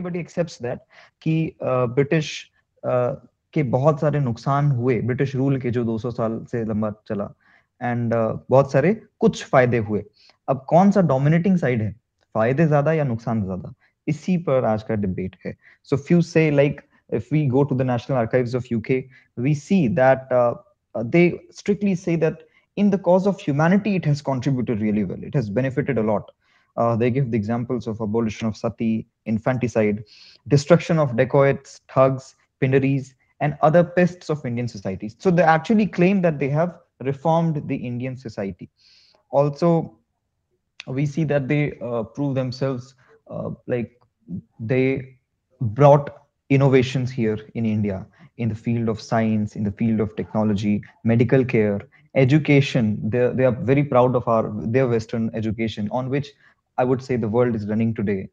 everybody accepts that कि British के बहुत सारे नुकसान हुए, ब्रिटिश रूल के जो 200 साल से लंबा चला, एंड बहुत सारे कुछ फायदे हुए। अब कौन सा डोमिनेटिंग साइड है, फायदे ज्यादा या नुकसान ज्यादा, इसी पर आज का डिबेट है। सो फ्यू से like if we go to the National Archives of UK, we see that they strictly say that in the cause of humanity, it has contributed really well. It has benefited a lot. They give the examples of abolition of sati, infanticide, destruction of dacoits, thugs, pindaries, and other pests of Indian society. So they actually claim that they have reformed the Indian society. Also, we see that they prove themselves like they brought innovations here in India in the field of science, in the field of technology, medical care, education. They are very proud of their Western education, on which I would say the world is running today.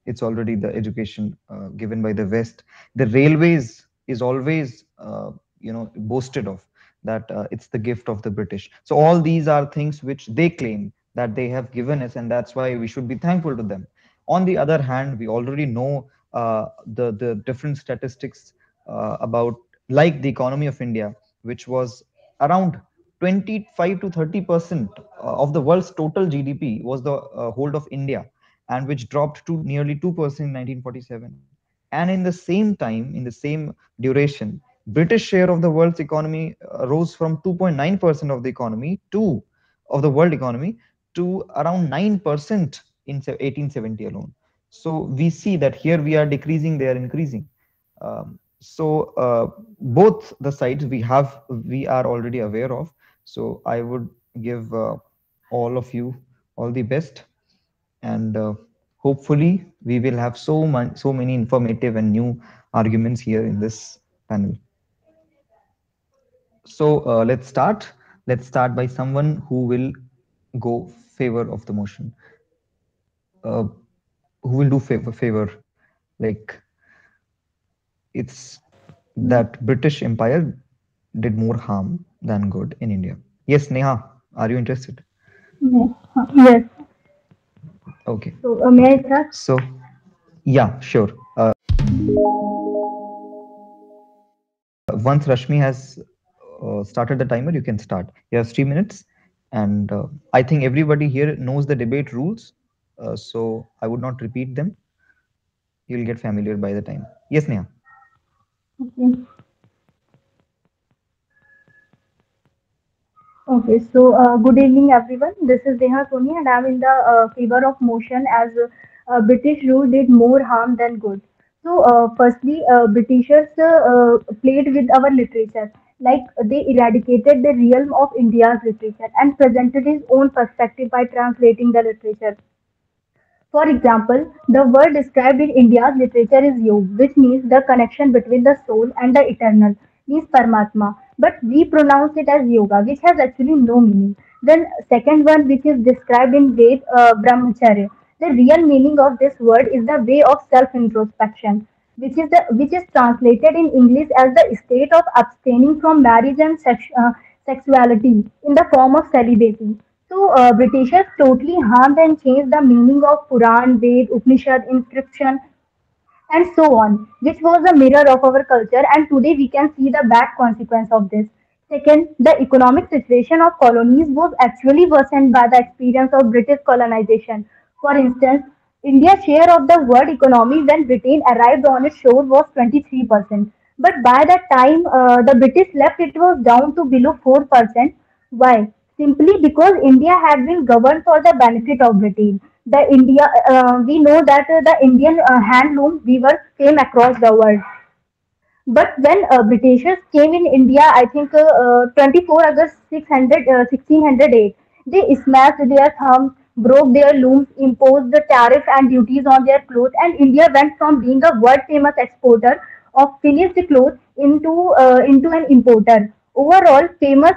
It's already the education given by the West. The railways is always boasted of that it's the gift of the British. So all these are things which they claim that they have given us, and that's why we should be thankful to them. On the other hand, we already know the different statistics about, like the economy of India, which was around 25 to 30% of the world's total GDP was the hold of India, and which dropped to nearly 2% in 1947. And in the same time, in the same duration, British share of the world's economy rose from 2.9% of the economy to of the world economy to around 9% in 1870 alone. So we see that here we are decreasing, they are increasing. So both the sides we are already aware of. So I would give all of you all the best, and hopefully we will have so many informative and new arguments here in this panel. So let's start by someone who will go favor of the motion. uh, who will do favor, like it's that British Empire did more harm than good in India. Yes, Neha, are you interested? Yes. Yes. Okay, So, may I start? so yeah, sure. Once Rashmi has started the timer, you can start. You have 3 minutes, and I think everybody here knows the debate rules, so I would not repeat them. You'll get familiar by the time. Yes, Neha. Okay. Okay, so good evening, everyone. This is Neha Soni, and I'm in the favor of motion as British rule did more harm than good. So, firstly, Britishers played with our literature, like they eradicated the realm of India's literature and presented his own perspective by translating the literature. For example, the word described in India's literature is yog, which means the connection between the soul and the eternal, means Paramatma. But we pronounce it as yoga, which has actually no meaning. Then second one, which is described in Ved Brahmacharya. The real meaning of this word is the way of self-introspection, which is translated in English as the state of abstaining from marriage and sexuality in the form of celibacy. So, Britishers totally harmed and changed the meaning of Puran, Ved, Upanishad, inscription, and so on, which was a mirror of our culture. And today we can see the bad consequence of this. Second, the economic situation of colonies was actually worsened by the experience of British colonization. For instance, India's share of the world economy when Britain arrived on its shore was 23%. But by the time the British left, it was down to below 4%. Why? Simply because India had been governed for the benefit of Britain. We know that the Indian handloom weavers came across the world. But when Britishers came in India, I think 24 August 1608, they smashed their thumbs, broke their looms, imposed the tariff and duties on their clothes, and India went from being a world famous exporter of finished clothes into an importer. Overall, famous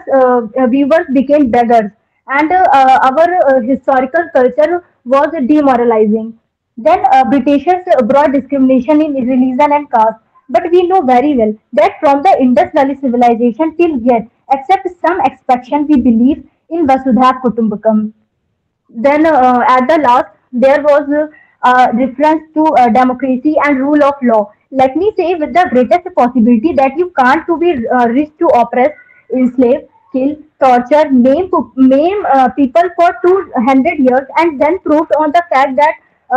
weavers became beggars, and our historical culture was demoralizing. Then Britishers brought discrimination in religion and caste. But we know very well that from the Indus Valley civilization till yet, except some exception, we believe in Vasudha Kutumbakam. Then at the last, there was reference to democracy and rule of law. Let me say, with the greatest possibility that you can't to be rich to oppress, enslave, kill, torture, maim people for 200 years, and then proved on the fact that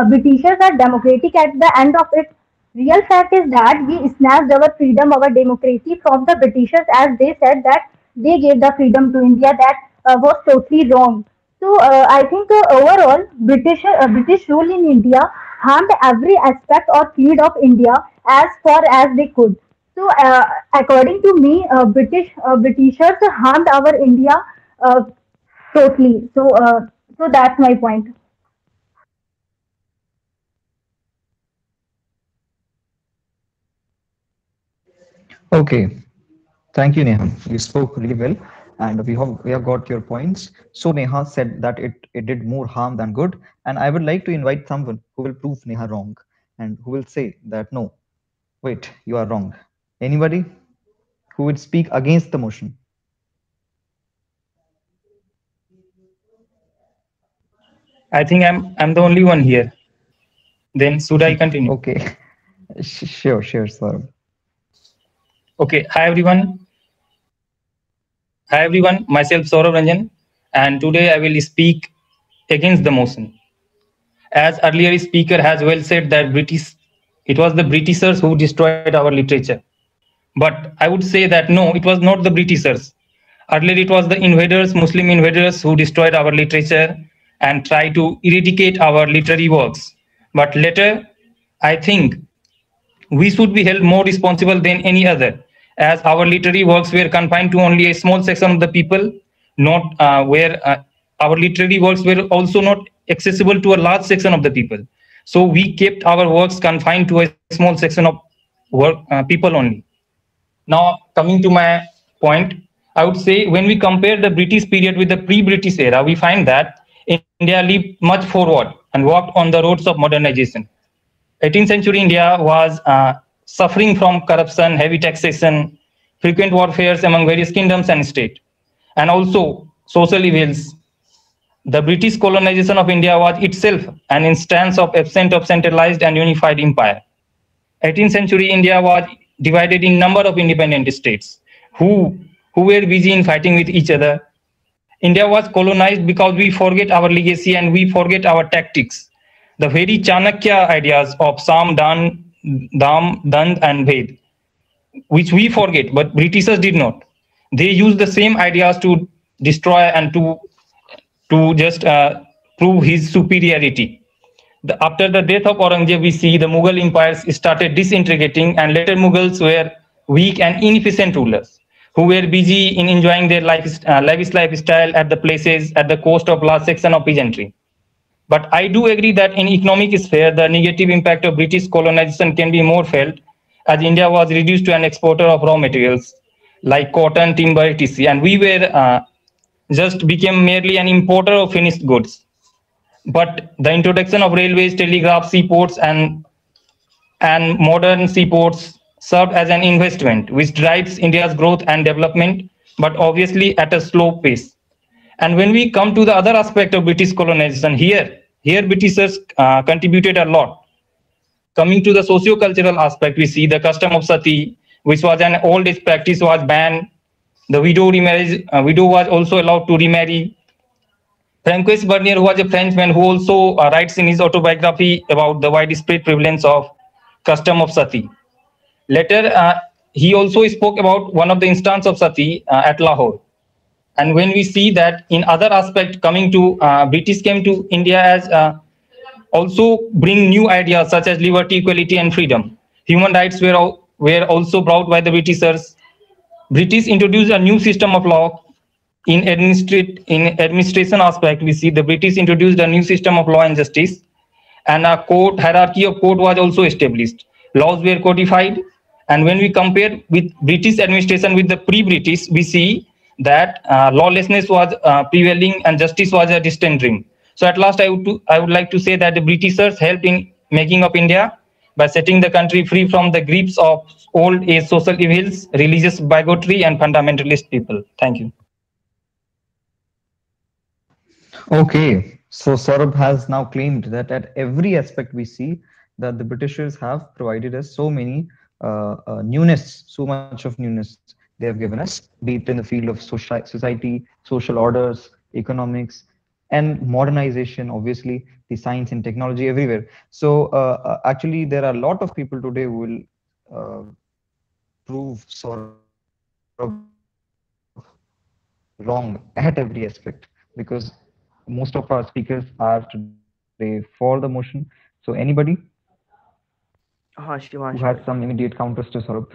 Britishers are democratic at the end of it. Real fact is that we snatched our freedom, our democracy from the Britishers, as they said that they gave the freedom to India. That was totally wrong. So I think overall, British rule in India harmed every aspect or field of India as far as they could. So according to me, Britishers harmed our India uh, totally. So that's my point. Okay. Thank you, Neha. You spoke really well, and we have got your points. So Neha said that it did more harm than good, and I would like to invite someone who will prove Neha wrong and who will say that no, wait, you are wrong. Anybody who would speak against the motion? I think I'm the only one here. Then should I continue? Okay, sure, Saurabh. Okay. Hi everyone. Hi everyone. Myself Saurav Ranjan, and today I will speak against the motion. As earlier speaker has well said that it was the Britishers who destroyed our literature. But I would say that no, it was not the Britishers. Earlier it was the invaders, Muslim invaders, who destroyed our literature and tried to eradicate our literary works. But later, I think we should be held more responsible than any other, as our literary works were confined to only a small section of the people, not where our literary works were also not accessible to a large section of the people. So we kept our works confined to a small section of people only. Now, coming to my point, I would say when we compare the British period with the pre-British era, we find that India lived much forward and walked on the roads of modernization. 18th century India was suffering from corruption, heavy taxation, frequent warfares among various kingdoms and states, and also social evils. The British colonization of India was itself an instance of absence of centralized and unified empire. 18th century India was divided in number of independent states who, who were busy in fighting with each other. India was colonized because we forget our legacy and we forget our tactics. The very Chanakya ideas of Sam, Dam, Dand, and Ved, which we forget, but Britishers did not. They used the same ideas to destroy and to just prove his superiority. After the death of Aurangzeb, we see the Mughal empires started disintegrating, and later Mughals were weak and inefficient rulers who were busy in enjoying their lavish lifestyle at the places at the cost of large section of peasantry. But I do agree that in economic sphere, the negative impact of British colonization can be more felt, as India was reduced to an exporter of raw materials like cotton, timber, etc., and we were just became merely an importer of finished goods. But the introduction of railways, telegraph, seaports, and modern seaports served as an investment which drives India's growth and development, but obviously at a slow pace. And when we come to the other aspect of British colonization, here Britishers contributed a lot. Coming to the socio-cultural aspect, we see the custom of sati, which was an old age practice, was banned. The widow was also allowed to remarry. Francois Bernier, who was a Frenchman, who also writes in his autobiography about the widespread prevalence of custom of sati. Later, he also spoke about one of the instances of sati at Lahore. And when we see that in other aspect, coming to British came to India as also bring new ideas such as liberty, equality, and freedom. Human rights were also brought by the Britishers. British introduced a new system of law. In administration aspect, we see the British introduced a new system of law and justice, and a court hierarchy of court was also established. Laws were codified, and when we compare with British administration with the pre-British, we see that lawlessness was prevailing and justice was a distant dream. So at last, I would like to say that the Britishers helped in making of India by setting the country free from the grips of old age social evils, religious bigotry, and fundamentalist people. Thank you. Okay, So Saurabh has now claimed that at every aspect we see that the Britishers have provided us so many newness, so much of newness they have given us, be it in the field of society, social orders, economics, and modernization, obviously, the science and technology everywhere. So actually, there are a lot of people today who will prove Saurabh wrong at every aspect, because most of our speakers are today for the motion. So anybody who has हाँ some Shivansh immediate भाई। counters to Saurabh?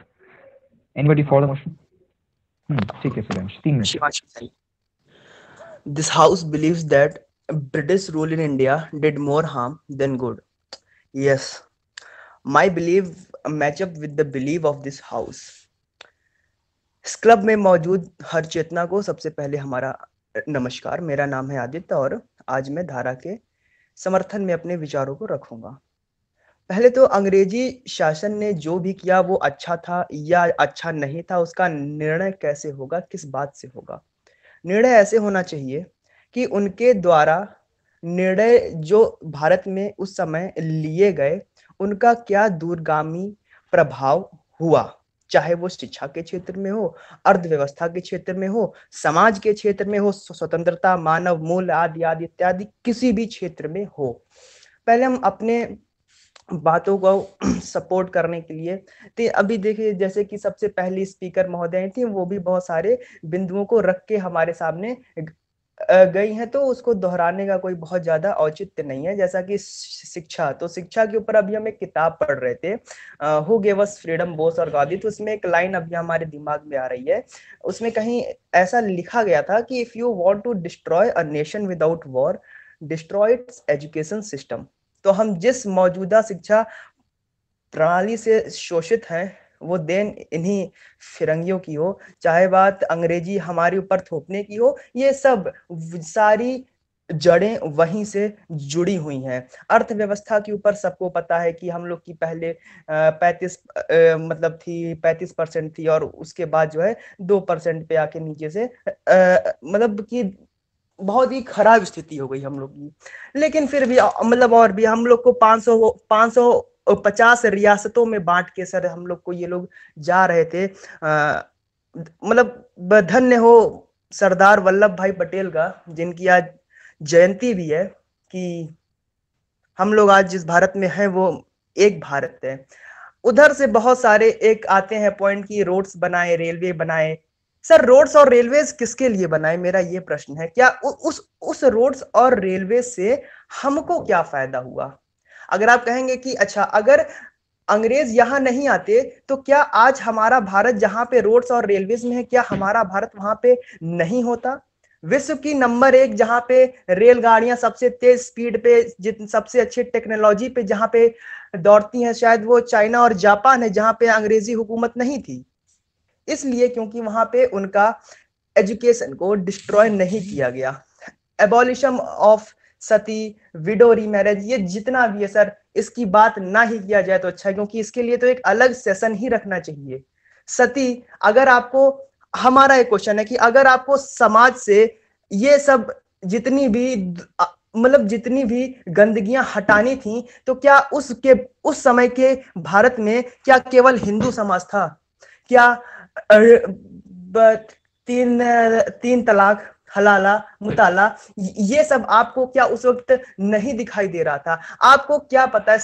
Anybody for the हाँ motion? ठीक है सुरेंश, 3 minute. Shivansh भाई, this house believes that British rule in India did more harm than good. Yes, my belief match up with the belief of this house. इस club में मौजूद हर चेतना को सबसे पहले हमारा नमस्कार। मेरा नाम है आदित्य और आज मैं धारा के समर्थन में अपने विचारों को रखूंगा। पहले तो अंग्रेजी शासन ने जो भी किया वो अच्छा था या अच्छा नहीं था, उसका निर्णय कैसे होगा, किस बात से होगा? निर्णय ऐसे होना चाहिए कि उनके द्वारा निर्णय जो भारत में उस समय लिए गए, उनका क्या दूरगामी प्रभाव हुआ, चाहे वो शिक्षा के क्षेत्र में हो, अर्थव्यवस्था के क्षेत्र में हो, समाज के क्षेत्र में हो, स्वतंत्रता, मानव मूल्य आदि आदि इत्यादि किसी भी क्षेत्र में हो। पहले हम अपने बातों को सपोर्ट करने के लिए तो अभी देखिए, जैसे कि सबसे पहली स्पीकर महोदय थी, वो भी बहुत सारे बिंदुओं को रख के हमारे सामने गई हैं, तो उसको दोहराने का कोई बहुत ज्यादा औचित्य नहीं है। जैसा कि शिक्षा, तो शिक्षा के ऊपर अभी हम एक किताब पढ़ रहे थे, who gave us freedom, Bose और गांधी। तो उसमें एक लाइन अभी हमारे दिमाग में आ रही है, उसमें कहीं ऐसा लिखा गया था कि if you want to destroy a nation without war, destroy its education system. तो हम जिस मौजूदा शिक्षा प्रणाली से शोषित हैं, वो देन इन्हीं फिरंगियों की हो, चाहे बात अंग्रेजी हमारे ऊपर थोपने की हो, ये सब सारी जड़ें वहीं से जुड़ी हुई हैं। अर्थव्यवस्था के ऊपर सबको पता है कि हम लोग की पहले 35 मतलब थी 35% थी, और उसके बाद जो है 2% पे आके नीचे से मतलब कि बहुत ही खराब स्थिति हो गई हम लोग की। लेकिन फिर भी मतलब और भी हम लोग को 550 रियासतों में बांट के सर हम लोग को ये लोग जा रहे थे। मतलब धन्य हो सरदार वल्लभ भाई पटेल का, जिनकी आज जयंती भी है, कि हम लोग आज जिस भारत में हैं वो एक भारत है। उधर से बहुत सारे एक आते हैं पॉइंट की रोड्स बनाए, रेलवे बनाए। सर रोड्स और रेलवेज किसके लिए बनाए, मेरा ये प्रश्न है। क्या उस रोड्स और रेलवे से हमको क्या फायदा हुआ? अगर आप कहेंगे कि अच्छा अगर अंग्रेज यहां नहीं आते तो क्या आज हमारा भारत जहां पे रोड्स और रेलवेज में है, क्या हमारा भारत वहां पे नहीं होता? विश्व की नंबर 1 जहां पे रेलगाड़ियां सबसे तेज स्पीड पे, सबसे अच्छी टेक्नोलॉजी पे जहां पे दौड़ती हैं, शायद वो चाइना और जापान है, जहां पे अंग्रेजी हुकूमत नहीं थी। इसलिए क्योंकि वहां पे उनका एजुकेशन को डिस्ट्रॉय नहीं किया गया। Abolition of Sati, window remarriage, ये जितना भी है सर, इसकी बात ना ही किया जाए तो अच्छा है, क्योंकि इसके लिए तो एक अलग सेशन ही रखना चाहिए। सती, अगर आपको, हमारा एक क्वेश्चन है कि अगर आपको समाज से ये सब जितनी भी मतलब जितनी भी गंदगियां हटानी थी, तो क्या उस समय के भारत में क्या केवल हिंदू समाज था? क्या तीन तलाक, हलाला, मुताला, ये सब आपको क्या उस वक्त नहीं दिखाई दे रहा था? आपको क्या पता है?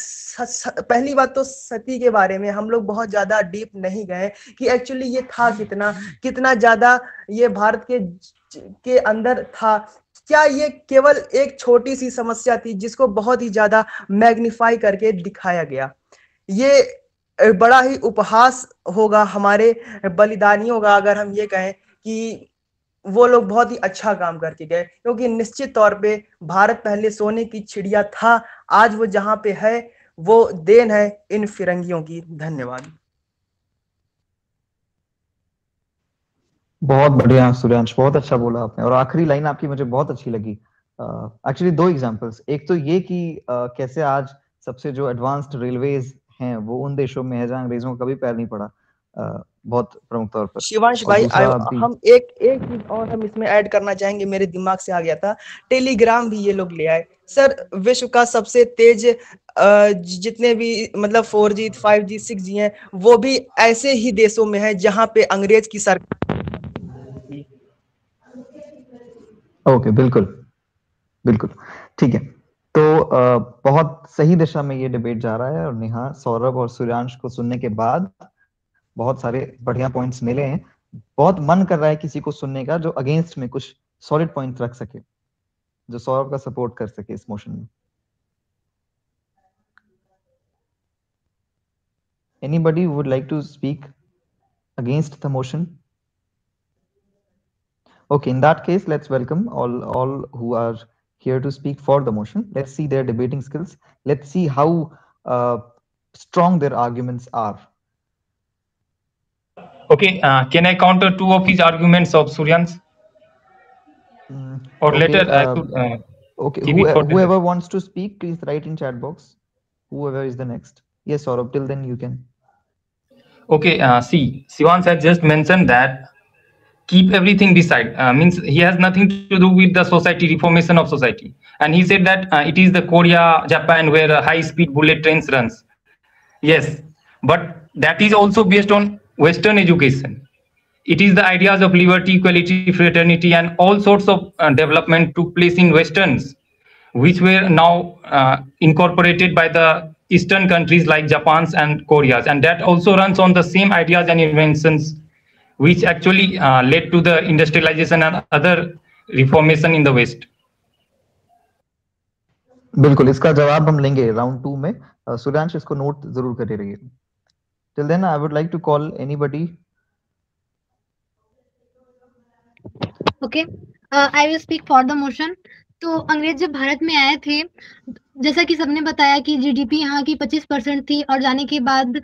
पहली बात तो सती के बारे में हम लोग बहुत ज्यादा डीप नहीं गए कि एक्चुअली ये था कितना ज्यादा ये भारत के अंदर था। क्या ये केवल एक छोटी सी समस्या थी जिसको बहुत ही ज्यादा मैग्नीफाई करके दिखाया गया? ये बड़ा ही उपहास होगा हमारे बलिदानियों का अगर हम ये कहें कि वो लोग बहुत ही अच्छा काम करके गए, क्योंकि निश्चित तौर पे भारत पहले सोने की चिड़िया था, आज वो जहां पे है वो देन है इन फिरंगियों की। धन्यवाद। बहुत बढ़िया सूर्यांश, बहुत अच्छा बोला आपने, और आखिरी लाइन आपकी मुझे बहुत अच्छी लगी। एक्चुअली 2 एग्जांपल्स, एक तो ये कि कैसे आज सबसे जो एडवांस्ड रेलवेज हैं वो उन देशों में है जहां अंग्रेजों का कभी पैर नहीं पड़ा, बहुत प्रमुख प्रमुख तौर पर। शिवांश और भाई दूसरा अभी हम एक चीज और हम इसमें ऐड करना चाहेंगे, मेरे दिमाग से आ गया था, टेलीग्राम भी ये लोग ले आए सर। विश्व का सबसे तेज जितने भी मतलब 4G 5G 6G हैं वो भी ऐसे ही देशों में है जहां पे अंग्रेज की सरकार। ओके, बिल्कुल बिल्कुल ठीक है। तो बहुत सही दिशा में ये डिबेट जा रहा है, और नेहा, सौरभ और सूर्यांश को सुनने के बाद बहुत सारे बढ़िया पॉइंट्स मिले हैं। बहुत मन कर रहा है किसी को सुनने का जो अगेंस्ट में कुछ सॉलिड पॉइंट रख सके, जो सौरभ का सपोर्ट कर सके इस मोशन में। Anybody would like to speak against the motion? Okay, in that case, let's welcome all who are here to speak for the motion. Let's see their debating skills. Let's see how strong their arguments are. Okay, can I counter two of his arguments of Suryan's? Or okay, later, I could okay, keep it for later. whoever wants to speak, please write in chat box. Whoever is the next. Yes, Saurabh, till then you can. Okay, see, Shivans has just mentioned that keep everything beside means he has nothing to do with the society, reformation of society. And he said that it is the Korea, Japan, where high-speed bullet trains runs. Yes, but that is also based on Western education. It is the ideas of liberty, equality, fraternity, and all sorts of development took place in Westerns, which were now incorporated by the Eastern countries like Japan's and Korea's. And that also runs on the same ideas and inventions, which actually led to the industrialization and other reformation in the West. बिल्कुल, इसका जवाब हम लेंगे round 2 में। सूर्यांश इसको note जरूर करे रहिए। Till then, I would like to call anybody. Okay, I will speak for the motion. तो अंग्रेज जब भारत में आए थे, जैसा कि सबने बताया कि जीडीपी यहाँ की 25% थी और जाने के बाद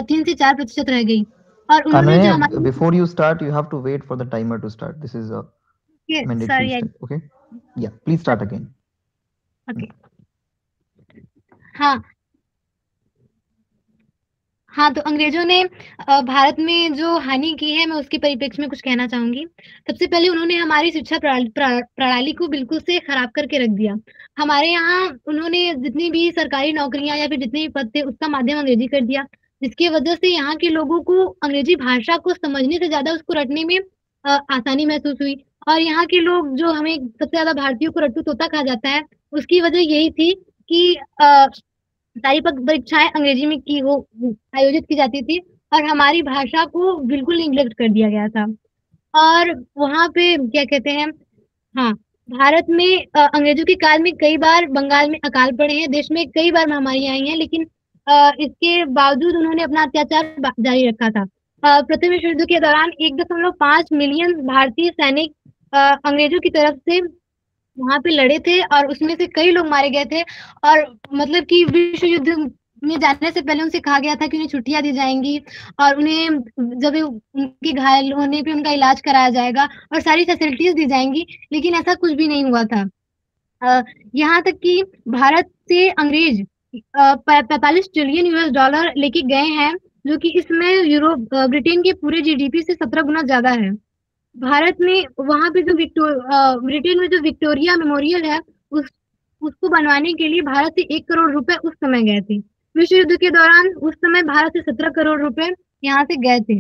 3 से 4% रह गई। और उन्होंने जो हमारे Before you start, you have to wait for the timer to start. This is a mandatory step. Okay? Yeah, please start again. Okay. हाँ, तो अंग्रेजों ने भारत में जो हानि की है, मैं उसके परिप्रेक्ष्य में कुछ कहना चाहूंगी। सबसे पहले उन्होंने हमारी शिक्षा प्रणाली को बिल्कुल से खराब करके रख दिया। हमारे यहाँ उन्होंने जितनी भी सरकारी नौकरियां या फिर जितने भी पद थे उसका माध्यम अंग्रेजी कर दिया, जिसकी वजह से यहाँ के लोगों को अंग्रेजी भाषा को समझने से ज्यादा उसको रटने में आसानी महसूस हुई। और यहाँ के लोग जो हमें सबसे ज्यादा भारतीयों को रट्टू तोता कहा जाता है, उसकी वजह यही थी कि सारी परीक्षाएं अंग्रेजी में आयोजित की जाती थी और हमारी भाषा को बिल्कुल निग्लेक्ट कर दिया गया था। और वहाँ पे क्या कहते हैं, भारत में अंग्रेजों के काल में कई बार बंगाल में अकाल पड़े हैं, देश में कई बार महामारियां आई हैं, लेकिन इसके बावजूद उन्होंने अपना अत्याचार जारी रखा था। प्रथम विश्व युद्ध के दौरान 1.5 मिलियन भारतीय सैनिक अंग्रेजों की तरफ से वहां पे लड़े थे और उसमें से कई लोग मारे गए थे। और मतलब कि विश्व युद्ध में जाने से पहले उनसे कहा गया था कि उन्हें छुट्टियां दी जाएंगी और उन्हें जब उनके घायल होने पे उनका इलाज कराया जाएगा और सारी फैसिलिटीज दी जाएंगी, लेकिन ऐसा कुछ भी नहीं हुआ था। यहाँ तक कि भारत से अंग्रेज 45 ट्रिलियन US डॉलर लेके गए हैं, जो कि इसमें ब्रिटेन के पूरे जीडीपी से 17 गुना ज्यादा है। भारत में वहां पे जो ब्रिटेन में जो विक्टोरिया मेमोरियल है, उसको बनवाने के लिए भारत से 1 करोड़ रुपए उस समय गए थे। विश्व युद्ध के दौरान उस समय भारत से 17 करोड़ रुपए यहाँ से गए थे।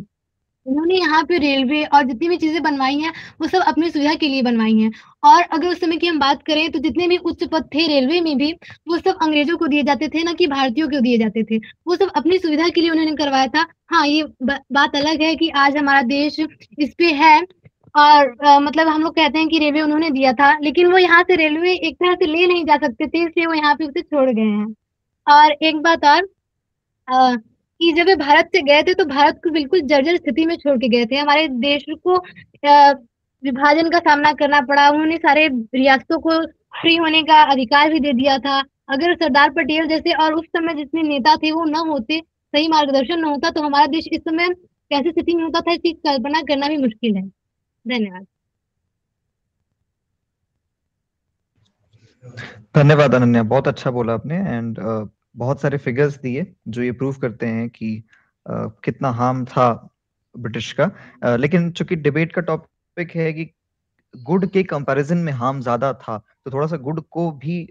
उन्होंने यहाँ पे रेलवे और जितनी भी चीजें बनवाई हैं वो सब अपनी सुविधा के लिए बनवाई हैं। और अगर उस समय की हम बात करें तो जितने भी उच्च पद थे रेलवे में भी, वो सब अंग्रेजों को दिए जाते थे, ना कि भारतीयों को दिए जाते थे। वो सब अपनी सुविधा के लिए उन्होंने करवाया था। हाँ, ये बात अलग है कि आज हमारा देश इस पे है और मतलब हम लोग कहते हैं कि रेलवे उन्होंने दिया था, लेकिन वो यहाँ से रेलवे एक तरह से ले नहीं जा सकते थे, इसलिए वो यहाँ पे उसे छोड़ गए हैं। और एक बात और कि जब वे भारत से गए थे तो भारत को बिल्कुल जर्जर स्थिति में छोड़ के गए थे। हमारे देश को विभाजन का सामना करना पड़ा। उन्होंने सारे रियासतों को फ्री होने का अधिकार भी दे दिया था। अगर सरदार पटेल जैसे और उस समय जितने नेता थे वो न होते, सही मार्गदर्शन न होता, तो हमारा देश इस समय कैसी स्थिति में होता था, इसकी कल्पना करना भी मुश्किल है। धन्यवाद। धन्यवाद अनन्या, बहुत अच्छा बोला आपने। एंड बहुत सारे फिगर्स दिए जो ये प्रूव करते हैं कि कितना हार्म था ब्रिटिश का, लेकिन चूंकि डिबेट का टॉपिक है कि गुड के कंपैरिजन में हार्म ज्यादा था, तो थोड़ा सा गुड को भी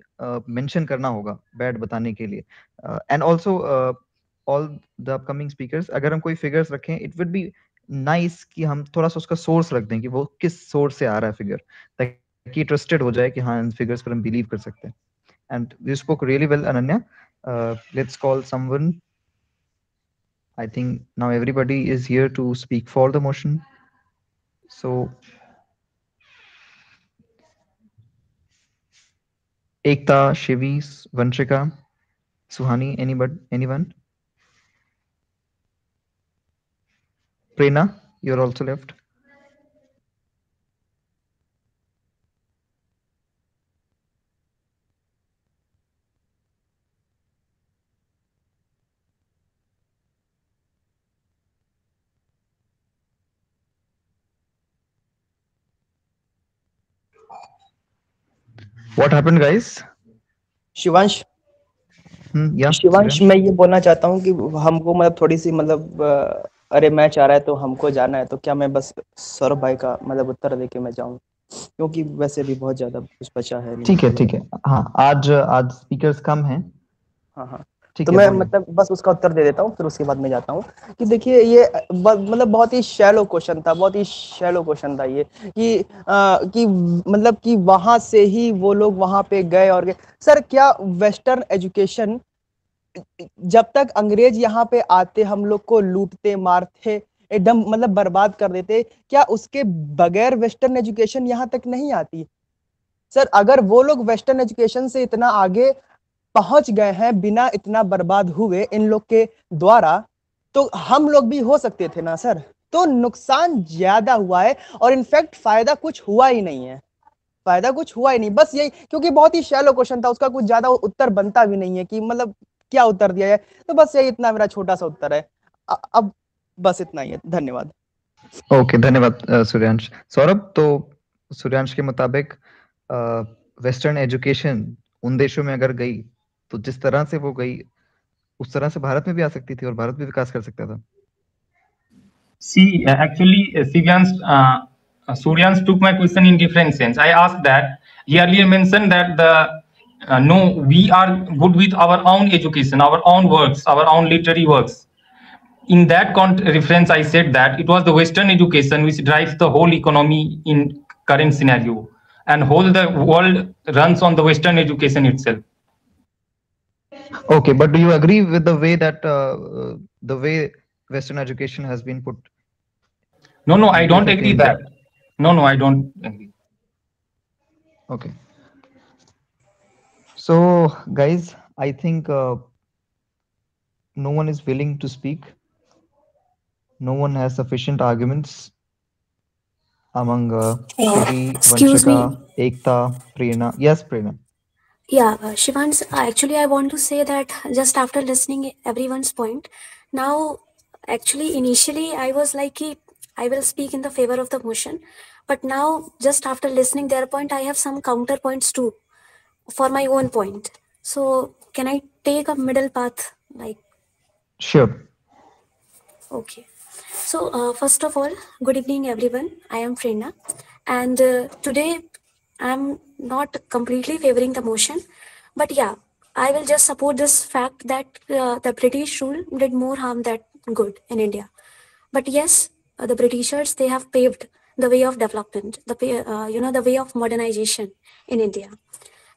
मेंशन करना होगा बैड बताने के लिए। And also all the upcoming speakers, अगर हम कोई फिगर्स रखें, इट वुड बी नाइस कि हम थोड़ा सा उसका सोर्स रख दें कि वो किस सोर्स से आ रहा है फिगर, ताकि ट्रस्टेड हो जाए कि हाँ इन फिगर्स पर हम बिलीव कर सकते हैं। And you spoke really well Ananya. Let's call someone. I think now everybody is here to speak for the motion. So, Ekta, Shivi, Vanshika, Suhani, anyone? Prerna, you're also left. What happened, guys? Shivansh, Yeah, Shivansh, Suryansh? मैं ये बोलना चाहता हूँ कि हमको मतलब थोड़ी सी मतलब अरे मैच आ रहा है तो हमको जाना है, तो क्या मैं बस सौरभ भाई का मतलब उत्तर देके मैं जाऊँ, क्योंकि वैसे भी बहुत ज्यादा कुछ बचा है नहीं। ठीक है। हाँ, आज स्पीकर्स कम हैं। हाँ, ठीक तो है, मैं बोलिए। मतलब बस उसका उत्तर दे देता हूँ, फिर उसके बाद मैं जाता हूँ कि देखिए ये मतलब बहुत ही शैलो क्वेश्चन था, बहुत ही शैलो क्वेश्चन था ये कि मतलब कि वहां से ही वो लोग वहां पे गए और गए। सर, क्या वेस्टर्न एजुकेशन, जब तक अंग्रेज यहाँ पे आते हम लोग को लूटते मारते एकदम मतलब बर्बाद कर देते, क्या उसके बगैर वेस्टर्न एजुकेशन यहाँ तक नहीं आती? सर, अगर वो लोग वेस्टर्न एजुकेशन से इतना आगे पहुंच गए हैं बिना इतना बर्बाद हुए इन लोग के द्वारा, तो हम लोग भी हो सकते थे ना सर। तो नुकसान ज्यादा हुआ है और इनफैक्ट फायदा कुछ हुआ ही नहीं है, फायदा कुछ हुआ ही नहीं। बस यही, क्योंकि बहुत ही शैलो क्वेश्चन था, उसका कुछ ज्यादा उत्तर बनता भी नहीं है कि मतलब क्या उत्तर दिया जाए। तो बस यही, इतना मेरा छोटा सा उत्तर है। अब बस इतना ही है, धन्यवाद। ओके, धन्यवाद सूर्यांश। सौरभ, तो सूर्यांश के मुताबिक वेस्टर्न एजुकेशन उन देशों में अगर गई, तो जिस तरह से वो गई उस तरह से भारत में भी आ सकती थी और भारत भी विकास कर सकता था। See, actually, Suryansh took my question in different sense. I asked that he earlier mentioned that no, we are good with our own education, our own works, our own literary works. In that reference, I said that it was the Western education which drives the whole economy in current scenario, and whole the world runs on the Western education itself. Okay, but do you agree with the way that the way Western education has been put? No, I don't agree that. No, I don't agree. Okay. So, guys, I think no one is willing to speak. No one has sufficient arguments among Shivi, Excuse Vanshika, me. Ekta, Prerna. Yes, Prerna. Yeah, Shivans, actually, I want to say that just after listening everyone's point, now, actually, initially, I was like, I will speak in the favor of the motion, but now, just after listening their point, I have some counterpoints too, for my own point. So, can I take a middle path? Like, Sure. okay. So, first of all, good evening, everyone. I am Prerna, and today I'm not completely favoring the motion, but yeah, I will just support this fact that the British rule did more harm than good in India. But yes, the Britishers, they have paved the way of development, the way of modernization in India.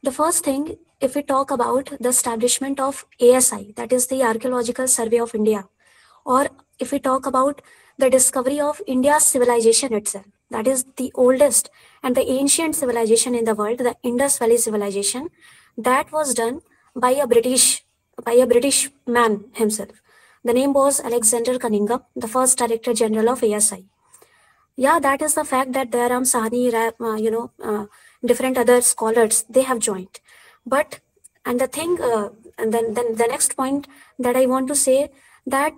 The first thing, if we talk about the establishment of ASI, that is the Archaeological Survey of India, or if we talk about the discovery of India's civilization itself, that is the oldest and the ancient civilization in the world, the Indus Valley civilization, that was done by a British man himself. The name was Alexander Cunningham, the first Director General of ASI. Yeah, that is the fact that Dayaram Sahni, different other scholars, they have joined. But, and the thing, and then the next point that I want to say, that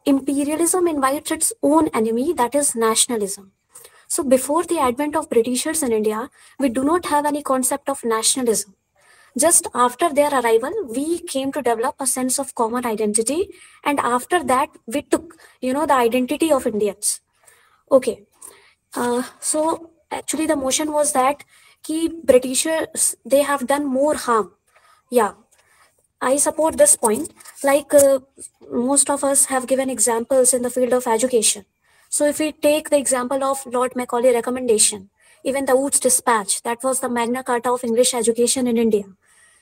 imperialism invites its own enemy, that is nationalism. So before the advent of Britishers in India, we do not have any concept of nationalism. just after their arrival, we came to develop a sense of common identity. And after that, we took, the identity of Indians. Okay. So actually the motion was that Britishers, they have done more harm. Yeah, I support this point. Like most of us have given examples in the field of education. So if we take the example of Lord Macaulay recommendation, even the Woods Dispatch, that was the Magna Carta of English education in India.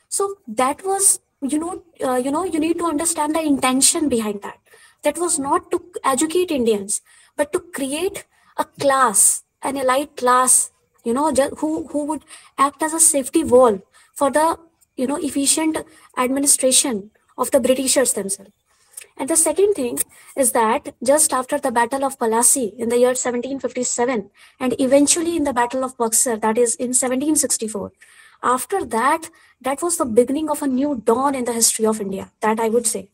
So that was, you need to understand the intention behind that. That was not to educate Indians, but to create a class, an elite class, who would act as a safety wall for the, efficient administration of the Britishers themselves. And the second thing is that just after the Battle of Plassey in the year 1757, and eventually in the Battle of Buxar, that is in 1764, after that, that was the beginning of a new dawn in the history of India, that I would say.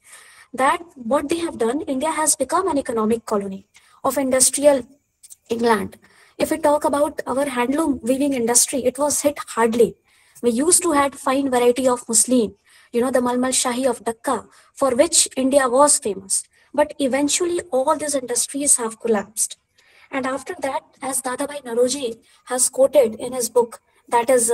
That what they have done, India has become an economic colony of industrial England. If we talk about our handloom weaving industry, it was hit hardly. We used to have fine variety of muslin, the Malmal Shahi of Dhaka, for which India was famous. But eventually all these industries have collapsed. And after that, as Dadabhai Naroji has quoted in his book, that is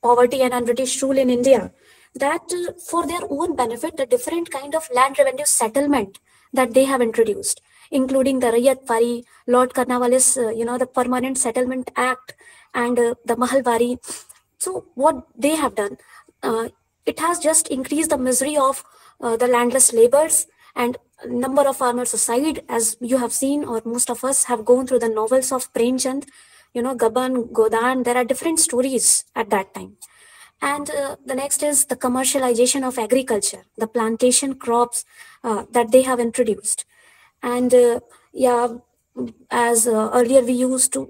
Poverty and Un-British Rule in India, that for their own benefit, the different kind of land revenue settlement that they have introduced, including the Rayat Wari, Lord Cornwallis, the Permanent Settlement Act, and the Mahalwari. So what they have done, it has just increased the misery of the landless laborers, and number of farmers aside, as you have seen, or most of us have gone through the novels of Premchand, Gaban, Godan, there are different stories at that time. And the next is the commercialization of agriculture, the plantation crops that they have introduced. And as earlier we used to,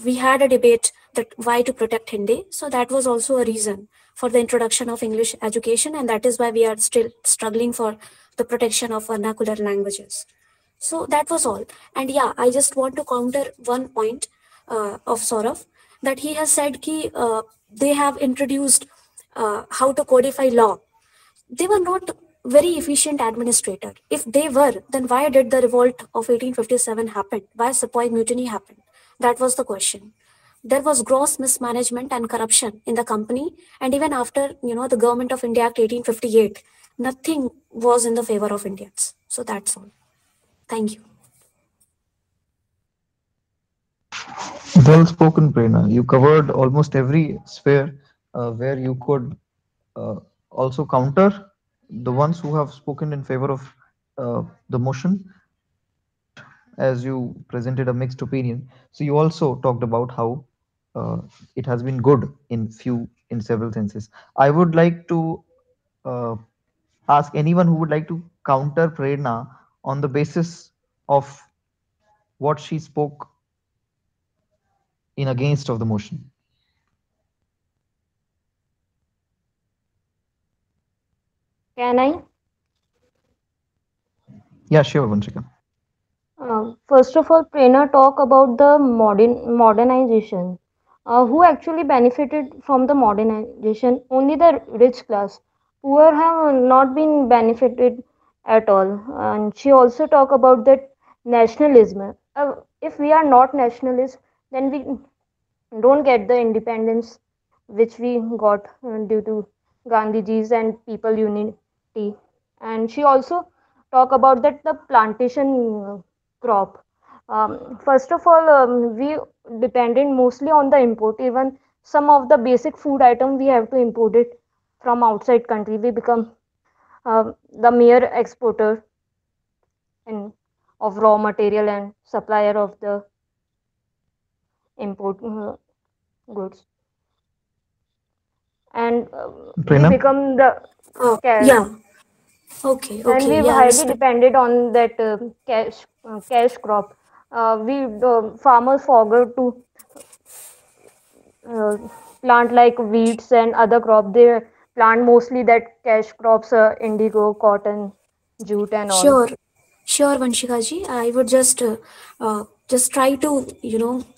we had a debate that why to protect Hindi. So that was also a reason for the introduction of English education. And that is why we are still struggling for the protection of vernacular languages. So that was all. And I just want to counter one point of Saurav, that he has said they have introduced how to codify law. They were not very efficient administrator. If they were, then why did the revolt of 1857 happen? Why Sepoy Mutiny happened? That was the question. There was gross mismanagement and corruption in the company, and even after the Government of India Act 1858, nothing was in the favor of Indians. So that's all. Thank you. Well spoken, Prerna. You covered almost every sphere where you could also counter the ones who have spoken in favor of the motion, as you presented a mixed opinion. So you also talked about how it has been good in several senses. I would like to ask anyone who would like to counter Prerna on the basis of what she spoke in against of the motion. Can I? Yeah, sure, Vanshika. First of all, Prerna talk about the modernization. Who actually benefited from the modernization? Only the rich class. Poor have not been benefited at all. And she also talk about that nationalism. If we are not nationalists, then we don't get the independence which we got due to Gandhiji's and people unity. And she also talk about that the plantation crop. First of all, we depended mostly on the import. Even some of the basic food item we have to import it from outside country. We become the mere exporter of raw material and supplier of the import goods. And we become the Okay. And we highly depended on that cash crop. Farmers forgot to plant like wheats and other crop. They plant mostly that cash crops, indigo, cotton, jute, and all. Sure, Vanshika ji. I would just try to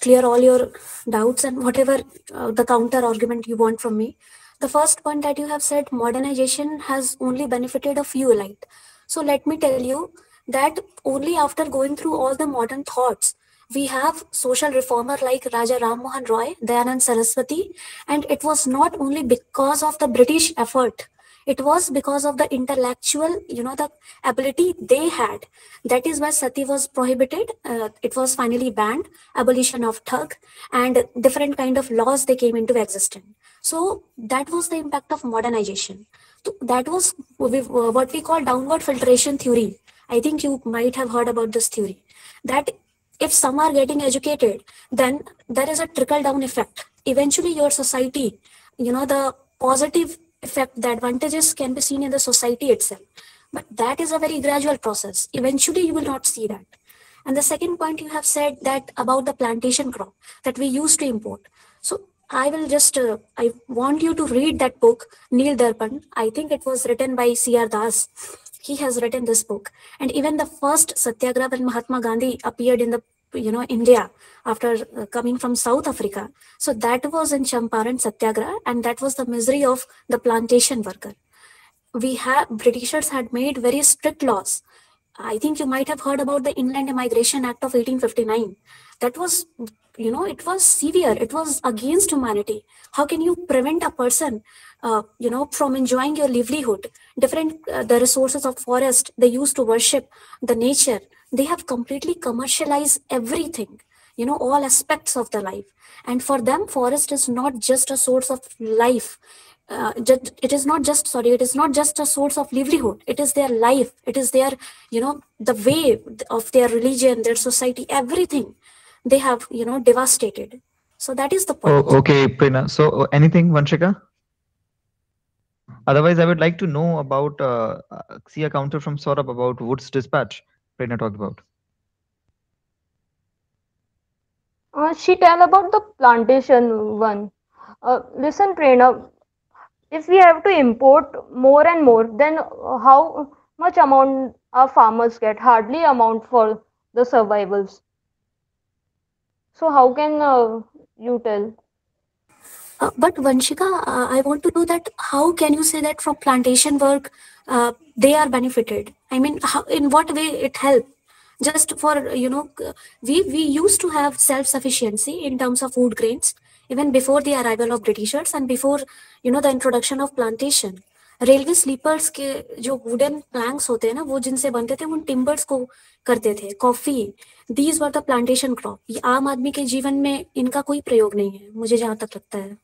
clear all your doubts and whatever the counter argument you want from me. The first point that you have said, modernization has only benefited a few elite. So let me tell you that only after going through all the modern thoughts, we have social reformer like Raja Ram Mohan Roy, Dayanand Saraswati, and it was not only because of the British effort. It was because of the intellectual, the ability they had. That is why sati was prohibited. It was finally banned. Abolition of thug and different kind of laws they came into existence. So that was the impact of modernization. So that was what we call downward filtration theory. I think you might have heard about this theory. That if some are getting educated, then there is a trickle down effect. Eventually, your society, the positive effect, the advantages can be seen in the society itself. But that is a very gradual process. Eventually, you will not see that. And the second point you have said that about the plantation crop that we used to import. So I will just, I want you to read that book, Neel Darpan. I think it was written by C.R. Das. He has written this book. And even the first Satyagraha when Mahatma Gandhi appeared in the, India after coming from South Africa. So that was in Champaran Satyagraha, and that was the misery of the plantation worker. Britishers had made very strict laws. I think you might have heard about the Inland Immigration Act of 1859. That was, it was severe. It was against humanity. How can you prevent a person, from enjoying your livelihood? The resources of forest, they used to worship the nature. They have completely commercialized everything, all aspects of the life. And for them, forest is not just a source of life. It is not just a source of livelihood. It is their life. It is their, the way of their religion, their society, everything they have, devastated. So that is the point. Oh, okay, Prerna. So anything, Vanshika? Otherwise, I would like to know about, see a counter from Saurabh about Wood's dispatch Prerna talked about. She tell about the plantation one. Listen, Prerna, if we have to import more and more, then how much amount our farmers get? Hardly amount for the survivals. So how can you tell? But Vanshika, I want to know that how can you say that from plantation work they are benefited? I mean, in what way it help? Just for we used to have self-sufficiency in terms of food grains even before the arrival of Britishers and before the introduction of plantation. Railway sleepers के जो wooden planks होते हैं ना, वो जिनसे बनते थे उन टिम्बर्स को करते थे. Coffee, these were the plantation crop. ये आम आदमी के जीवन में इनका कोई प्रयोग नहीं है, मुझे जहां तक लगता है.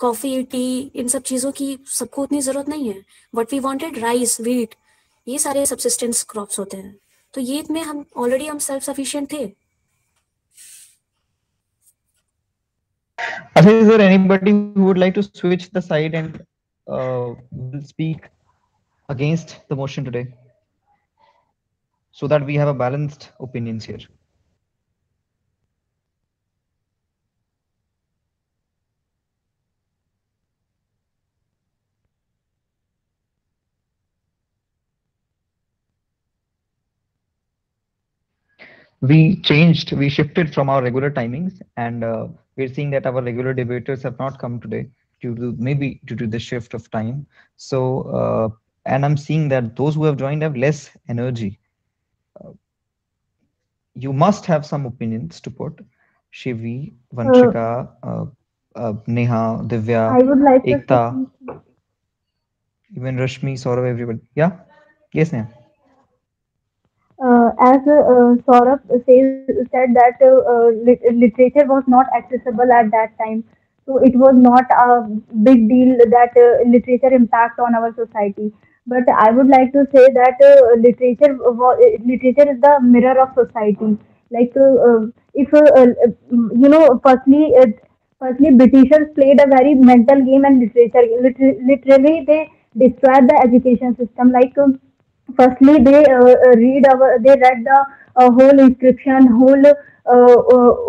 कॉफी, टी, इन सब चीजों की सबको उतनी जरूरत नहीं है. What we wanted, rice, wheat, ये सारे सब्सिस्टेंस क्रॉप्स होते हैं. तो ये में हम ऑलरेडी हम सेल्फ सफिशिएंट थे. Is there anybody who would like to switch the side and will speak against the motion today, so that we have a balanced opinions here? We shifted from our regular timings, and we're seeing that our regular debaters have not come today due to the shift of time. So, and I'm seeing that those who have joined have less energy. You must have some opinions to put. Shivi, Vanshika, Neha, Divya, I would like Ekta, even Rashmi, Saurav, everybody. Yeah? Yes, Neha. As Saurabh said that literature was not accessible at that time, so it was not a big deal that literature impact on our society. But I would like to say that literature is the mirror of society. Like if firstly Britishers played a very mental game and literature. Literally, they destroyed the education system. Like firstly they read the whole inscription, whole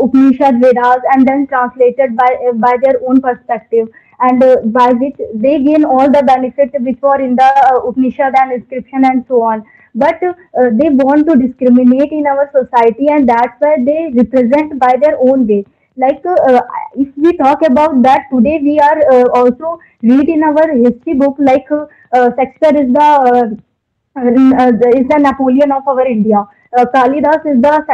Upanishad Vedas, and then translated by their own perspective, and by which they gain all the benefits which were in the Upanishad and inscription and so on. But they want to discriminate in our society, and that's why they represent by their own way. Like if we talk about that today, we are also read in our history book like Shakespeare is the Napoleon of our India. Kalidas is the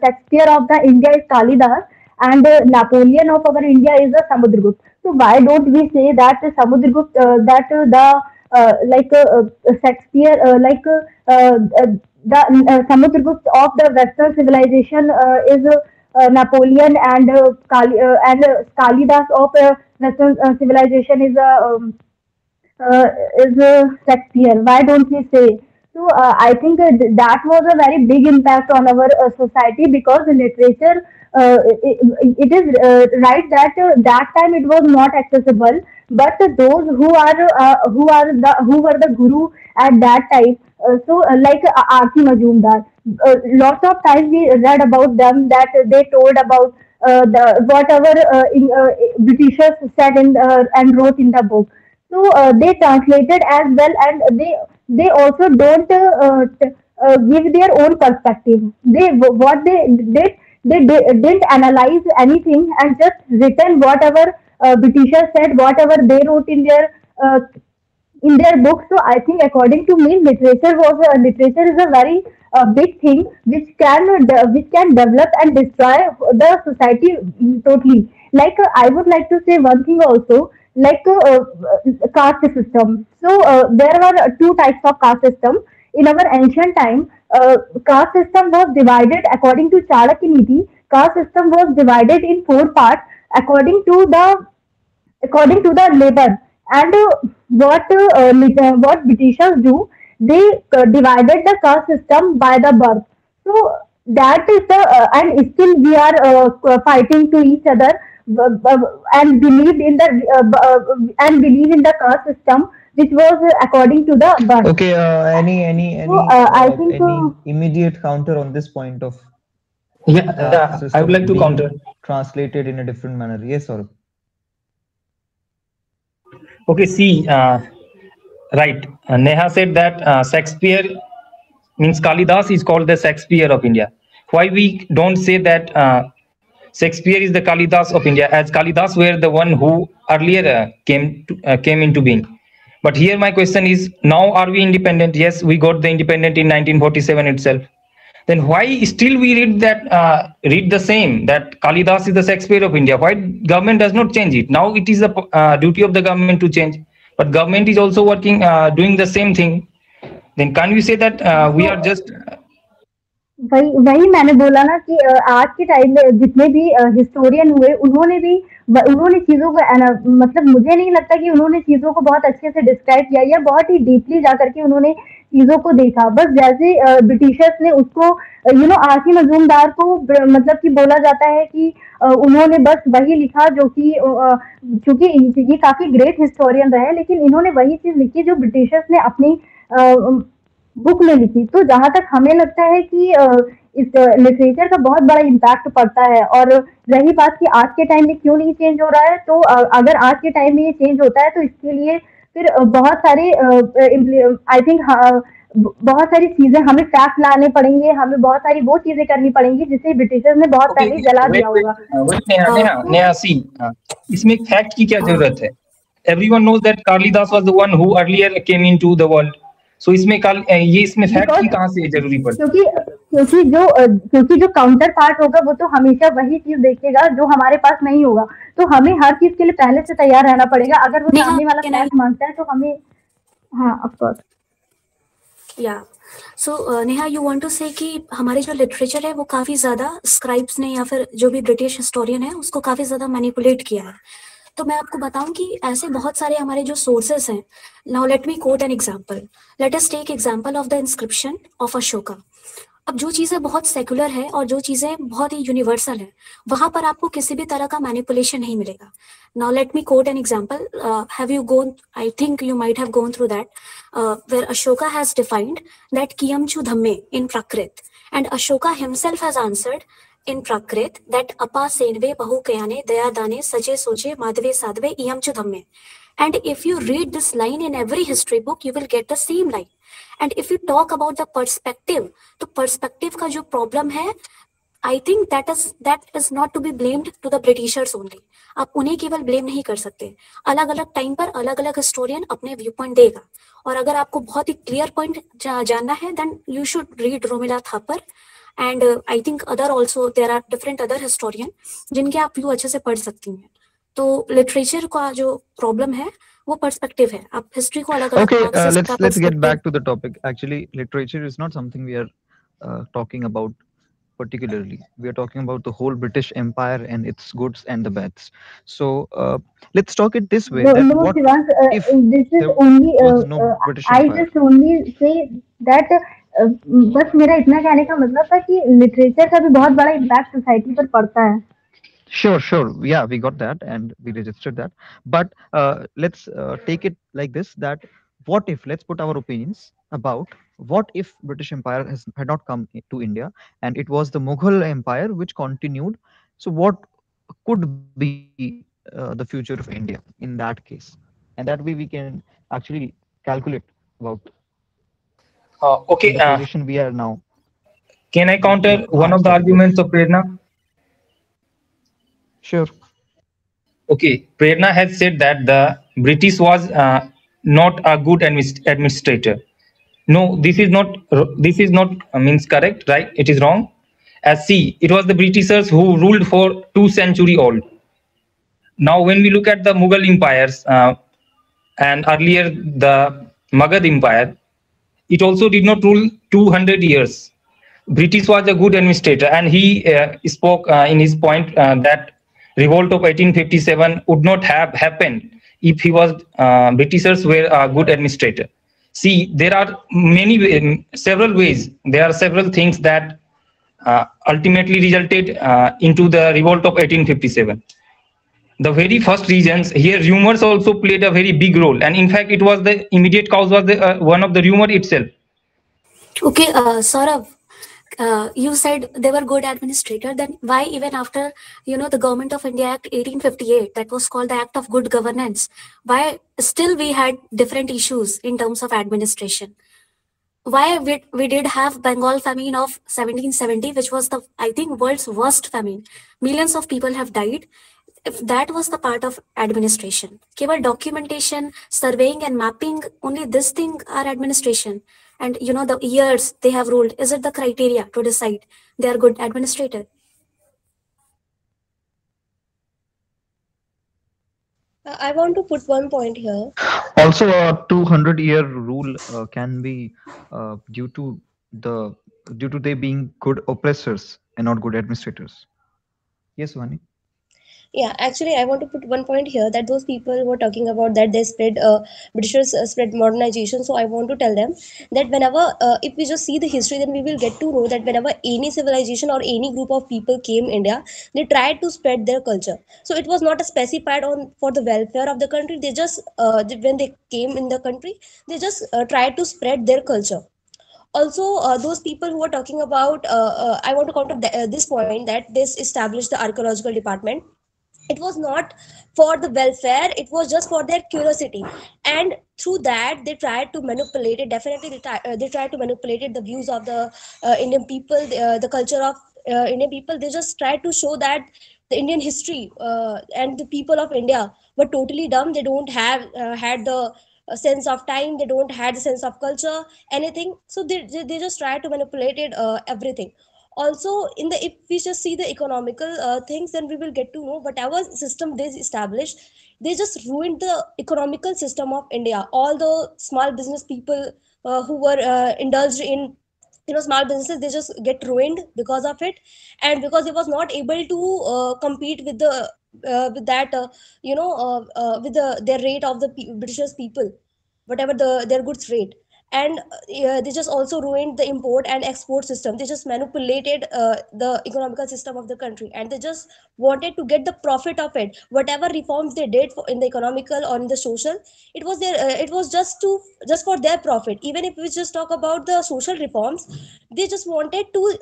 Shakespeare of the India is Kalidas, and Napoleon of our India is the Samudragupta. So why don't we say that Samudragupta, Shakespeare, the Samudragupta of the Western civilization is Napoleon, and Kalidas of Western civilization is Shakespeare. Why don't we say? So I think that was a very big impact on our society, because the literature. It is right that that time it was not accessible, but those who were the guru at that time. Like R.C. Majumdar, lots of times we read about them that they told about the whatever Britishers said and wrote in the book. So they translated as well, and they also don't give their own perspective. What they did, didn't analyze anything and just written whatever Britishers said, whatever they wrote in their books. So I think, according to me, literature is a very big thing which can develop and destroy the society totally. Like I would like to say one thing also, like caste system. So there were two types of caste system in our ancient time. Caste system was divided according to Chanakya Niti. Caste system was divided in four parts according to the labor. And what Britishers do, they divided the caste system by the birth. So that is the and still we are fighting to each other, and believe in the caste system, which was according to the birth. Okay, any So I think any immediate counter on this point of Yeah, I would like to being counter. translated in a different manner? Yes, Saurabh. Okay, see, right. Neha said that Shakespeare means Kalidas is called the Shakespeare of India. Why we don't say that Shakespeare is the Kalidas of India, as Kalidas were the one who earlier came into being. But here my question is, now are we independent? Yes, we got the independent in 1947 itself. Then why still we read the same, that Kalidas is the Shakespeare of India? Why government does not change it? Now it is the duty of the government to change, but government is also working doing the same thing. Then can we say that we are just वही मैंने बोला ना कि आज के time में जितने भी हिस्टोरियन हुए, उन्होंने चीजों को मतलब मुझे नहीं लगता कि उन्होंने चीजों को बहुत अच्छे से डिस्क्राइब किया या बहुत ही डीपली जा करके उन्होंने चीजों को देखा। बस जैसे ब्रिटिशर्स ने उसको आर.सी. मजूमदार को मतलब कि बोला जाता है कि उन्होंने बस वही लिखा जो कि चूंकि ये काफी ग्रेट हिस्टोरियन रहे, लेकिन इन्होंने वही चीज लिखी जो ब्रिटिशर्स ने अपनी बुक में लिखी। तो जहां तक हमें लगता है कि इस लिटरेचर का बहुत बड़ा इम्पैक्ट पड़ता है। और रही बात कि आज के टाइम में क्यों नहीं चेंज हो रहा है, तो अगर आज के टाइम में ये चेंज होता है तो इसके लिए फिर बहुत सारे आई थिंक बहुत सारी चीजें हमें फैक्ट लाने पड़ेंगे, हमें बहुत सारी वो चीजें करनी पड़ेंगी जिसे ब्रिटिशर्स ने बहुत पहले जला दिया होगा। नेहा सी, इसमें फैक्ट की क्या जरूरत है? Everyone knows that Kalidas was the one who earlier came into the world. So इसमें फैक्ट की कहां से जरूरी पड़ती है? क्योंकि जो काउंटर पार्ट होगा वो तो हमेशा वही चीज देखेगा जो हमारे पास नहीं होगा। तो हमें हर चीज के लिए पहले से तैयार रहना पड़ेगा। अगर वो सामने वाला फैक्ट मांगता है तो हमें ऑफ कोर्स या सो नेहा, यू वांट टू से कि हमारे जो लिटरेचर है वो काफी ज्यादा स्क्राइब्स ने या फिर जो भी ब्रिटिश हिस्टोरियन है उसको काफी ज्यादा मैनिपुलेट किया है। तो मैं आपको बताऊं कि ऐसे बहुत सारे हमारे जो सोर्सेस हैं। Now let me quote an example. Let us take example of the inscription of Ashoka. अब जो चीजें बहुत सेकुलर है और जो चीजें बहुत ही यूनिवर्सल है, वहां पर आपको किसी भी तरह का मैनिपुलेशन नहीं मिलेगा। Now let me quote an example. Have you gone, I think you might have gone through that, where Ashoka has defined that कियमचु धम्मे in Prakrit, and Ashoka himself has answered in Prakrit that apa senve bahu kayane daya dane saje soche madhve sadve iyamchu dhamme. And if you read this line in every history book, you will get the same line. And if you talk about the perspective, तो perspective का जो problem है, I think that is not to be blamed to the Britishers only. आप उन्हें केवल blame नहीं कर सकते. अलग अलग टाइम पर अलग अलग हिस्टोरियन अपने व्यू पॉइंट देगा. और अगर आपको बहुत ही क्लियर पॉइंट जानना है, then you should read Romila Thapar. And I think other also there are different other historian जिनके आप व्यू अच्छे से पढ़ सकती हैं. तो लिटरेचर का जो प्रॉब्लम है वो पर्सपेक्टिव है. आप हिस्ट्री को अलग अलग Okay, let's get back to the topic. Actually, literature is not something we are talking about particularly. We are talking about the whole British Empire and its goods and the bads. So let's talk it this way. No, That no, what Shivansh, if this is there only, was no British I Empire? just only say that बस मेरा इतना कहने का मतलब था कि literature का भी बहुत बड़ा इम्पैक्ट सोसाइटी पर पड़ता है. Sure. Yeah, we got that and we registered that. But let's take it like this: that what if, let's put our opinions about what if British Empire had not come to India and it was the Mughal Empire which continued. So what could be the future of India in that case? And that way we can actually calculate about Okay, the position we are now. can I counter one of the Sorry, arguments of Prerna? Sure. Okay, Prerna has said that the British was not a good administrator. No, this is not means correct, right? It is wrong. As see, it was the Britishers who ruled for 2 centuries old. Now, when we look at the Mughal empires and earlier the Magadh Empire, it also did not rule 200 years. British was a good administrator, and he spoke in his point that revolt of 1857 would not have happened if he was Britishers were a good administrator. See, there are several ways. There are several things that ultimately resulted into the revolt of 1857. The very first reasons here, rumors also played a very big role, and in fact, it was the immediate cause was the one of the rumor itself. Okay, Saurav, you said they were good administrator. Then why even after the Government of India Act 1858, that was called the Act of Good Governance, why still we had different issues in terms of administration? Why we did have Bengal famine of 1770, which was the, I think, world's worst famine. Millions of people have died. If that was the part of administration, keval documentation, surveying and mapping, only this thing are administration. And the years they have ruled, is it the criteria to decide they are good administrator? I want to put one point here. Also, a 200-year rule can be due to they being good oppressors and not good administrators. Yes, Vani. Yeah, actually, I want to put one point here that those people were talking about that they spread Britishers spread modernization. So I want to tell them that whenever if we just see the history, then we will get to know that whenever any civilization or any group of people came India, they tried to spread their culture. So it was not a specified on for the welfare of the country. They just when they came in the country, they just tried to spread their culture. Also, those people who are talking about, I want to counter this point that this established the archaeological department. It was not for the welfare, it was just for their curiosity, and through that they tried to manipulate it. Definitely they tried to manipulate it, the views of the Indian people, the culture of Indian people. They just tried to show that the Indian history and the people of India were totally dumb. They don't have had the sense of time, they don't had the sense of culture, anything. So they just try to manipulate it, everything. Also, in the if we just see the economical things, then we will get to know whatever system they established, they just ruined the economical system of India. All the small business people who were indulged in small businesses, they just get ruined because of it, and because they was not able to compete with the with that with their rate of the British people, whatever their goods rate. And they just also ruined the import and export system. They just manipulated the economical system of the country, and they just wanted to get the profit of it. Whatever reforms they did in the economical or in the social, it was their it was just for their profit. Even if we just talk about the social reforms, they just wanted to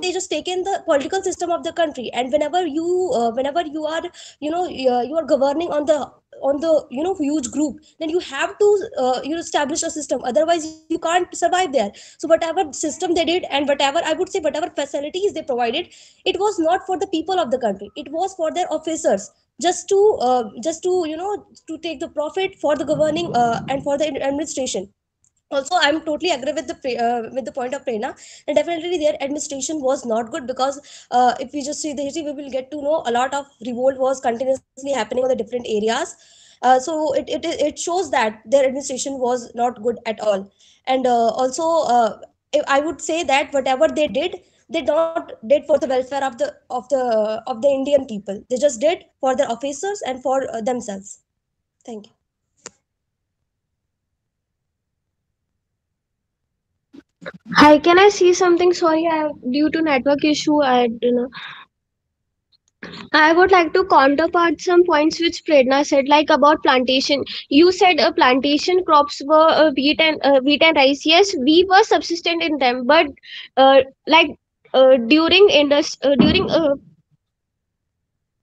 they just taken the political system of the country. And whenever you are you are governing on the on the huge group, then you have to establish a system, otherwise you can't survive there. So whatever system they did, and whatever, I would say, whatever facilities they provided, it was not for the people of the country, it was for their officers, just to to take the profit for the governing and for the administration. Also, I'm totally agree with the point of Prerna, and definitely their administration was not good, because if we just see the history, we will get to know a lot of revolt was continuously happening on the different areas. So it shows that their administration was not good at all. And also, I would say that whatever they did, they not did for the welfare of the Indian people, they just did for their officers and for themselves. Thank you. Hi, can I see something? Sorry, due to network issue, I don't know. I would like to counterpart some points which Prerna said, like about plantation. You said plantation crops were wheat and rice. Yes, we were subsistent in them, but like during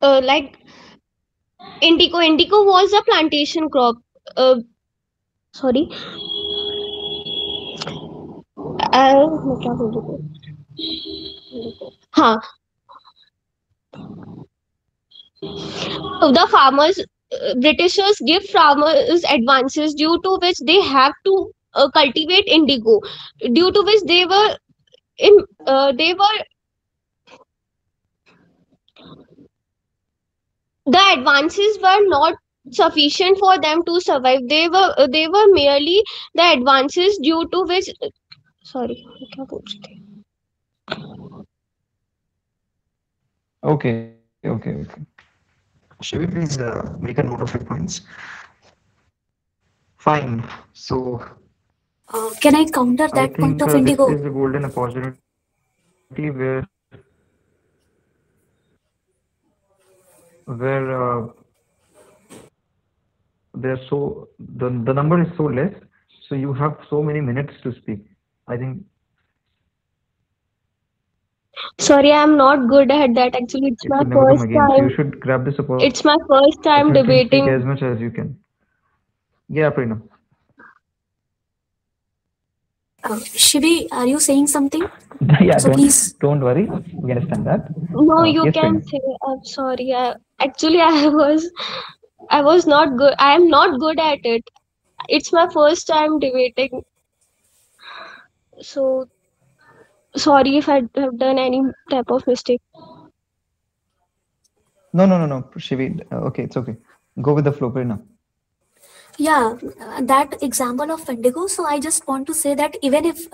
like indigo was a plantation crop. Uh, Sorry. मैं क्या बोल रही थी? हाँ, the farmers, Britishers give farmers advances due to which they have to cultivate indigo, due to which they were the advances were not sufficient for them to survive. They were merely the advances due to which, sorry, क्या बोल रही थी? Okay. Should we please make a note of your points? Fine. So Can I counter I that point think of this indigo? is a golden opportunity where there's so the number is so less, so you have so many minutes to speak. I think Sorry, I'm not good at that. Actually, it's it my will never come first again. So you time. should grab this opportunity It's my first time and speak debating. as much as you can. Yeah, Prerna. Shivi, are you saying something? Yeah, So please. don't worry. We understand that. No, you Yes, can Prerna. say. I'm sorry. Actually, I was not good. I am not good at it. It's my first time debating. So sorry if I have done any type of mistake. No, Shivi. Okay, it's okay. Go with the flow, Prerna. Yeah, that example of indigo. So I just want to say that even if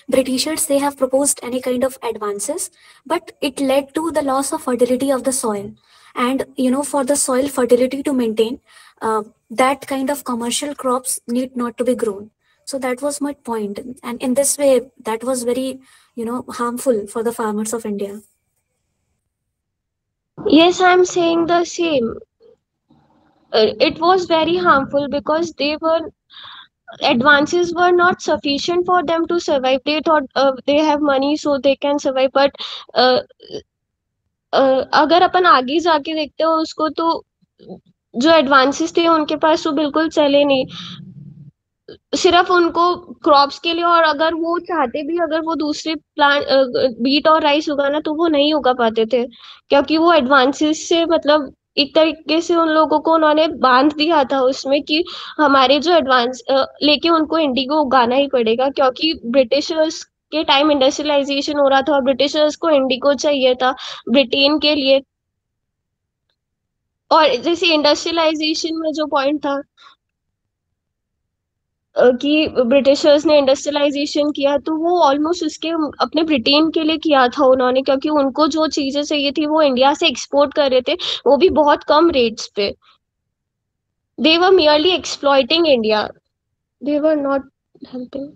Britishers, they have proposed any kind of advances, but it led to the loss of fertility of the soil. And for the soil fertility to maintain, that kind of commercial crops need not to be grown. So that was my point. And in this way, that was very harmful for the farmers of India. Yes, I'm saying the same. It was very harmful because advances were not sufficient for them to survive. They thought they have money so they can survive, but uh, अगर अपन आगे जाके देखते हो उसको, तो जो advances थे उनके पास वो बिल्कुल चले नहीं, सिर्फ उनको क्रॉप्स के लिए। और अगर वो चाहते भी, अगर वो दूसरे प्लांट बीट और राइस उगाना, तो वो नहीं उगा पाते थे, क्योंकि वो एडवांसेस से मतलब एक तरीके से उन लोगों को उन्होंने बांध दिया था उसमें कि हमारे जो एडवांस लेके उनको इंडिगो उगाना ही पड़ेगा, क्योंकि ब्रिटिशर्स के टाइम इंडस्ट्रियलाइजेशन हो रहा था और ब्रिटिशर्स को इंडिगो चाहिए था ब्रिटेन के लिए। और जैसे इंडस्ट्रियलाइजेशन में जो पॉइंट था कि ब्रिटिशर्स ने इंडस्ट्रियलाइजेशन किया, तो वो ऑलमोस्ट उसके अपने ब्रिटेन के लिए किया था उन्होंने, क्योंकि उनको जो चीजें चाहिए थी वो इंडिया से एक्सपोर्ट कर रहे थे, वो भी बहुत कम रेट्स पे। They were merely exploiting India, they were not helping.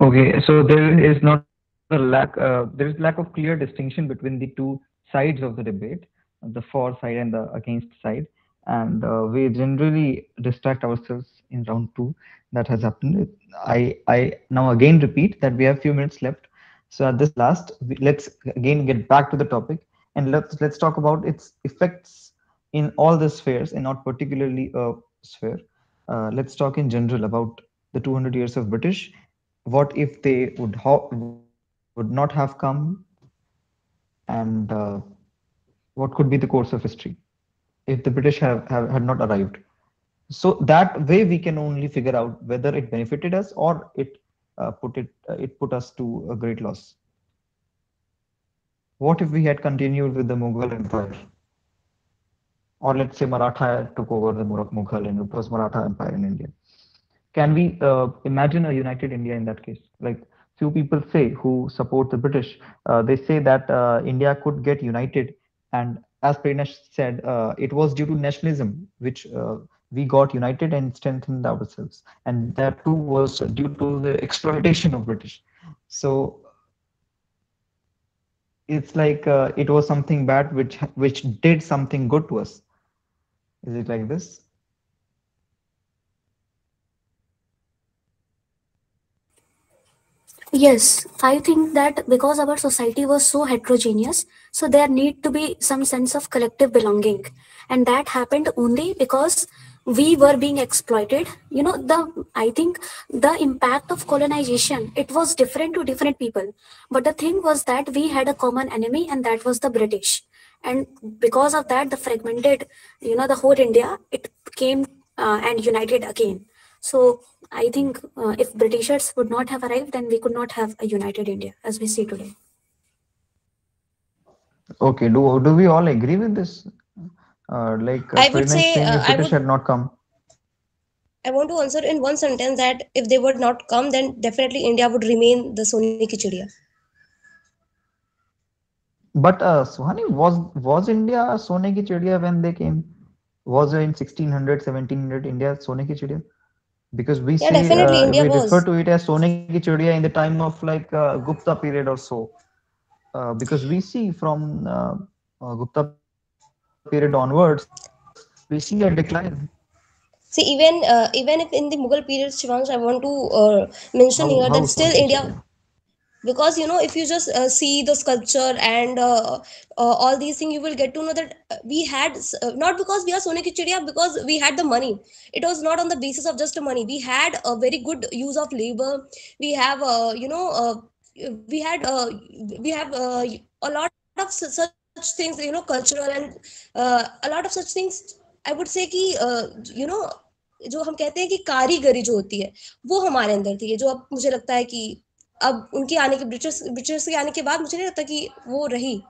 Okay, so there is not a lack. There is lack of clear distinction between the two sides of the debate, the for side and the against side. and we generally distract ourselves in round two. That has happened. I now again repeat that we have few minutes left. So at this last, let's again get back to the topic, and let's talk about its effects in all the spheres, and not particularly a sphere. Let's talk in general about the 200 years of British. What if they would not have come, and what could be the course of history if the British had not arrived? So that way we can only figure out whether it benefited us or it put us to a great loss. What if we had continued with the Mughal Empire, or let's say Maratha took over the Mughal and it was Maratha Empire in India? Can we imagine a united India in that case? Like few people say who support the British, they say that India could get united, and as Prerna said, it was due to nationalism which we got united and strengthened ourselves, and that too was due to the exploitation of British. So it's like it was something bad which did something good to us. Is it like this? Yes, I think that because our society was so heterogeneous, so there need to be some sense of collective belonging. And that happened only because we were being exploited. I think the impact of colonization, it was different to different people. But the thing was that we had a common enemy, and that was the British. And because of that, the fragmented, the whole India, it came and united again. So I think if Britishers would not have arrived, then we could not have a united India as we see today. Okay, do we all agree with this? I would Prerna is say saying if British had not come. I want to answer in one sentence that if they would not come, then definitely India would remain the Sone ki Chidiya. But Suhani, was India Sone ki Chidiya when they came? Was in 1600, 1700 India Sone ki Chidiya? Because we Yeah, say definitely India we refer was. to it as Sone ki Chidiya in the time of like Gupta period or so. Because we see from Gupta period onwards, we see a decline. See, even if in the Mughal period, Shivansh, I want to mention here How that Sone still ki India, Chidiya? because if you just see the sculpture and all these things, you will get to know that we had not because we are Sone ki Chidiya, because we had the money. It was not on the basis of just money. We had a very good use of labor. We have we had we have a lot of such things, cultural and a lot of such things. I would say कि जो हम कहते हैं कि कारीगरी जो होती है वो हमारे अंदर थी, जो अब मुझे लगता है कि अब उनके आने के ब्रिटिश के आने के बाद मुझे नहीं लगता कि वो रही.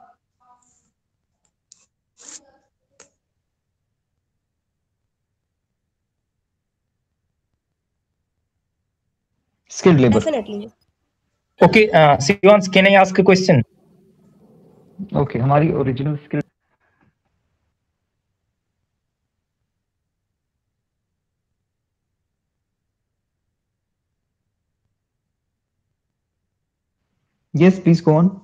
Skilled labor. Definitely. Okay, Sivans, can I ask a question? Okay, हमारी original skill. Yes, please go on.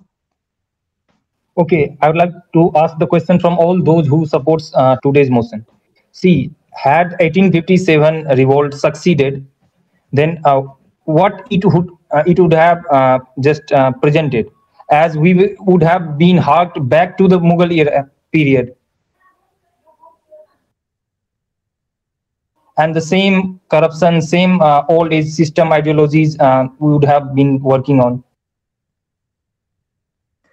Okay, I would like to ask the question from all those who supports today's motion. See, had 1857 revolt succeeded, then what it would have just presented, as we would have been harked back to the Mughal era period, and the same corruption, same old age system ideologies we would have been working on.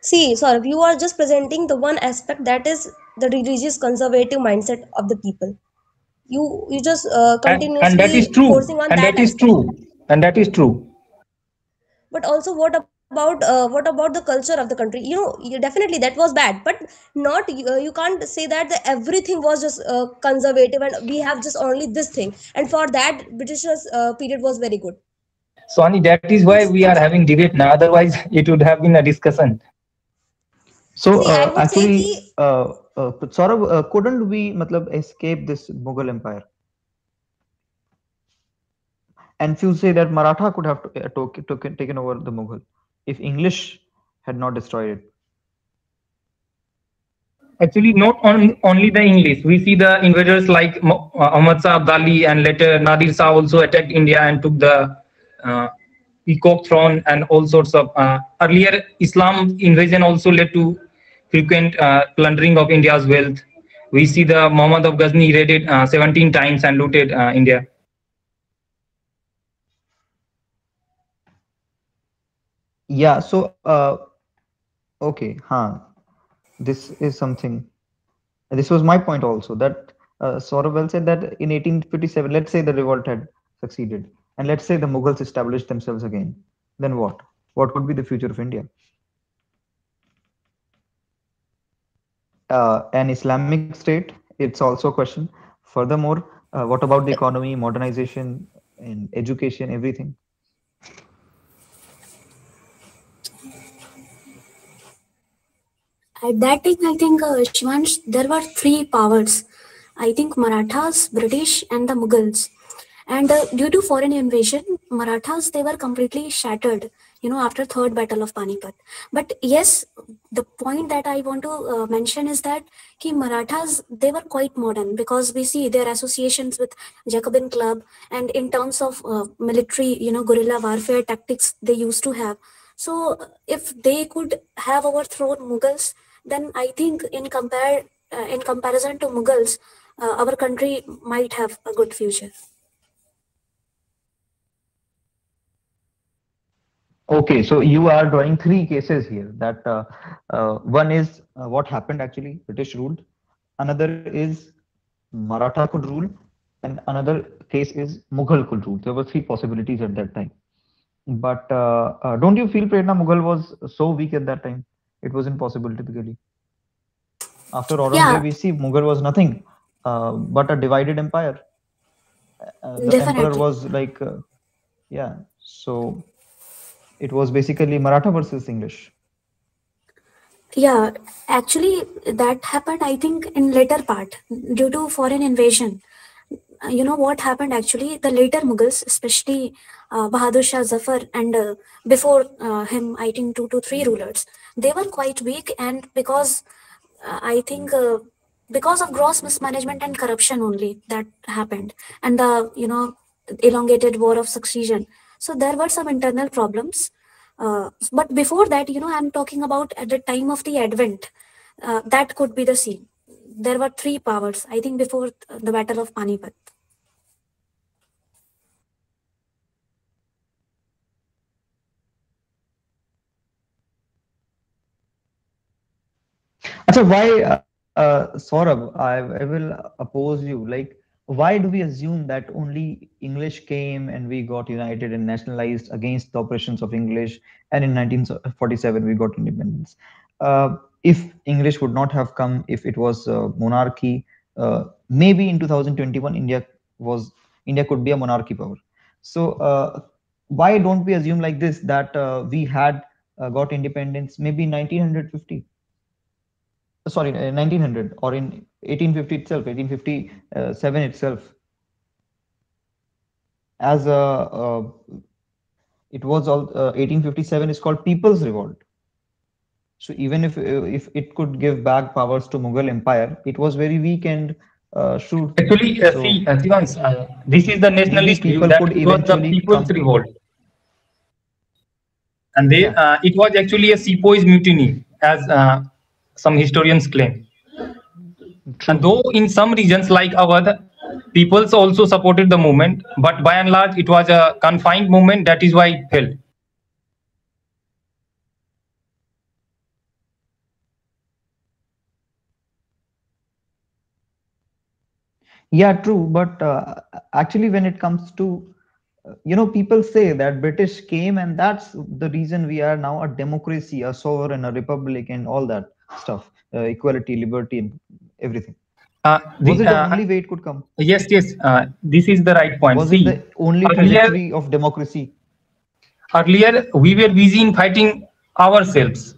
See, Saurabh, you are just presenting the one aspect, that is the religious conservative mindset of the people. You just And that is continuously true, forcing on and that that is aspect. true, and that is true. But also, what about the culture of the country? Definitely that was bad, but not you can't say that everything was just conservative and we have just only this thing, and for that Britishers period was very good. So, Ani, that is why we are having debate now. Otherwise, it would have been a discussion. So See, I would say actually, ki, Saurabh, couldn't we matlab, escape this Mughal Empire? And few say that Maratha could have taken over the Mughal if English had not destroyed it. Actually, not only the English. We see the invaders like Ahmad Shah Abdali and later Nadir Shah also attacked India and took the uh, peacock throne and all sorts of. Earlier, Islam invasion also led to frequent plundering of India's wealth. We see the Muhammad of Ghazni raided 17 times and looted India. Yeah, so okay, this is something. This was my point also, that Saurabh well said that in 1857, let's say the revolt had succeeded, and let's say the Mughals established themselves again. Then what? What would be the future of India? An Islamic state, it's also a question. Furthermore, what about the economy, modernization, and education, everything? At that time, I think, Shivansh, there were three powers. I think Marathas, British, and the Mughals. And due to foreign invasion, Marathas, they were completely shattered, after third battle of Panipat. But yes, the point that I want to mention is that Marathas, they were quite modern, because we see their associations with Jacobin Club, and in terms of military, guerrilla warfare tactics they used to have. So if they could have overthrown Mughals, then I think in comparison to Mughals, our country might have a good future. Okay, so you are drawing three cases here. That one is what happened actually, British ruled. Another is Maratha could rule, and another case is Mughal could rule. There were three possibilities at that time. But don't you feel, Prerna, Mughal was so weak at that time? It was impossible typically. After Aurangzeb, we see Mughal was nothing but a divided empire. The emperor was like, so it was basically Maratha versus English. Yeah, actually, that happened, I think, in later part due to foreign invasion. You know what happened actually? The later Mughals, especially Bahadur Shah Zafar, and before him, I think 2 to 3 rulers, they were quite weak, and because I think because of gross mismanagement and corruption only that happened, and the elongated war of succession. So there were some internal problems. But before that, I'm talking about at the time of the Advent. That could be the scene. There were three powers, I think, before the Battle of Panipat. So why, Saurabh, I will oppose you. Like, why do we assume that only English came and we got united and nationalized against the oppressions of English, and in 1947 we got independence? If English would not have come, if it was monarchy, maybe in 2021 India could be a monarchy power. So why don't we assume like this, that we had got independence maybe in 1950? Sorry, 1900, or in 1850 itself, 1857 itself, as it was all 1857 is called People's Revolt. So even if it could give back powers to Mughal Empire, it was very weak and should. Actually, see, this is the nationalist view that it was the People's Revolt, and they it was actually a sepoys mutiny, as some historians claim. And though in some regions like Awadh, peoples also supported the movement, but by and large it was a confined movement. That is why it failed. Yeah, true. But actually, when it comes to, people say that British came and that's the reason we are now a democracy, a sovereign, a republic, and all that stuff, equality, liberty, and everything. Was it the only way it could come? Yes. This is the right point. Was it the only trajectory of democracy? Earlier, we were busy in fighting ourselves.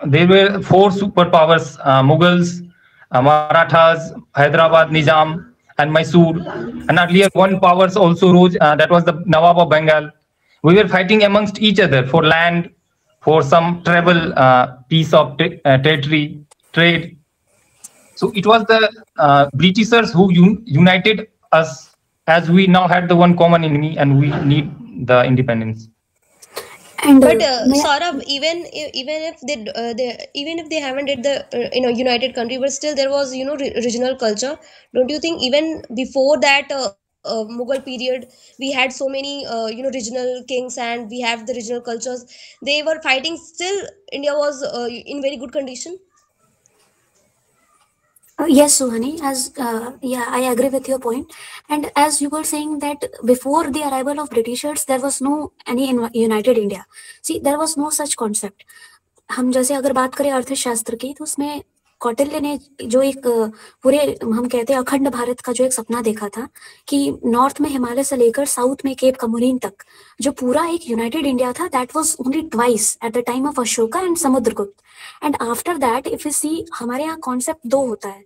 There were 4 superpowers: Mughals, Marathas, Hyderabad Nizam, and Mysore. And earlier, one powers also rose. That was the Nawab of Bengal. We were fighting amongst each other for land, for some travel, piece of territory, trade. So it was the Britishers who united us, as we now had the one common enemy and we need the independence. And But Saurabh, even if they haven't did the united country, but still there was regional culture. Don't you think even before that Mughal period, we had so many regional kings, and we have the regional cultures. They were fighting. Still, India was in very good condition. Yes, Suhani, I agree with your point. And as you were saying that before the arrival of Britishers, there was no any united India. See, there was no such concept. हम जैसे अगर बात करें अर्थशास्त्र की, तो उसमें कौटिल्य ने जो एक पूरे हम कहते हैं अखंड भारत का जो एक सपना देखा था कि नॉर्थ में हिमालय से लेकर साउथ में केप कमुरीन तक जो पूरा एक यूनाइटेड इंडिया था, that was only twice at the time of Ashoka and Samudragupta. And after that if you see, हमारे यहाँ कॉन्सेप्ट दो होता है.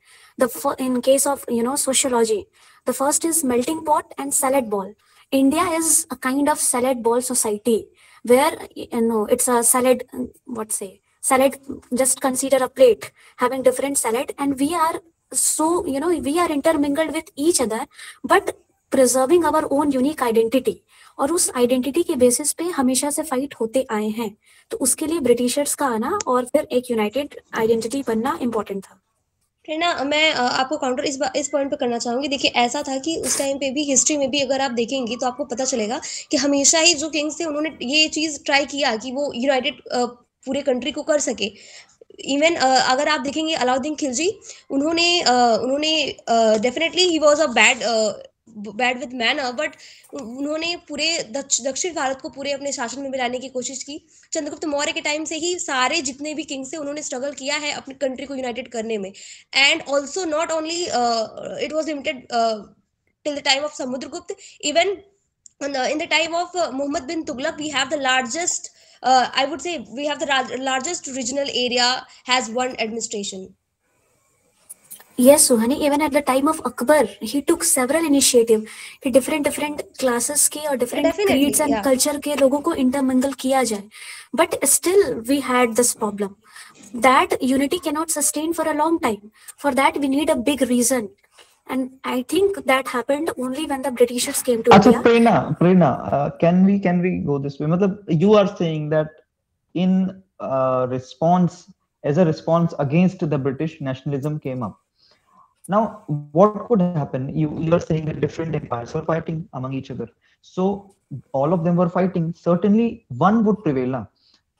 In case of sociology, the first is melting pot and salad ball. India is a kind of salad ball society where it's a salad. Salad? Just consider a plate having different salad, and we are we are intermingled with each other, but preserving our own unique identity. और उस identity के basis पे हमेशा से fight होते आए हैं. तो उसके लिए ब्रिटिशर्स का आना और फिर एक यूनाइटेड आइडेंटिटी बनना इम्पोर्टेंट था. प्रेरणा, मैं आपको काउंटर इस पॉइंट पे करना चाहूंगी. देखिए, ऐसा था कि उस टाइम पे भी हिस्ट्री में भी अगर आप देखेंगे तो आपको पता चलेगा कि हमेशा ही जो किंग्स थे उन्होंने ये चीज ट्राई किया कि वो यूनाइटेड पूरे कंट्री को कर सके. इवन अगर आप देखेंगे अलाउद्दीन खिलजी, उन्होंने definitely he was a bad with manner, but उन्होंने पूरे दक्षिण भारत को पूरे अपने शासन में लाने की कोशिश की. चंद्रगुप्त मौर्य के टाइम से ही सारे जितने भी किंग्स थे उन्होंने स्ट्रगल किया है अपनी कंट्री को यूनाइटेड करने में. And also not only it was limited till the time of Samudragupta, even in the time of Muhammad bin Tughlaq, we have the largest I would say we have the largest regional area has one administration. Yes, Suhani, even at the time of Akbar, he took several initiatives. He different classes के और different creeds and culture के लोगों को intermingle किया जाए. But still we had this problem that unity cannot sustain for a long time. For that we need a big reason. And I think that happened only when the Britishers came to India. Prerna, can we go this way? You are saying that in response, as a response against the British, nationalism came up. Now, what could happen? You are saying that different empires were fighting among each other. So all of them were fighting. Certainly, one would prevail.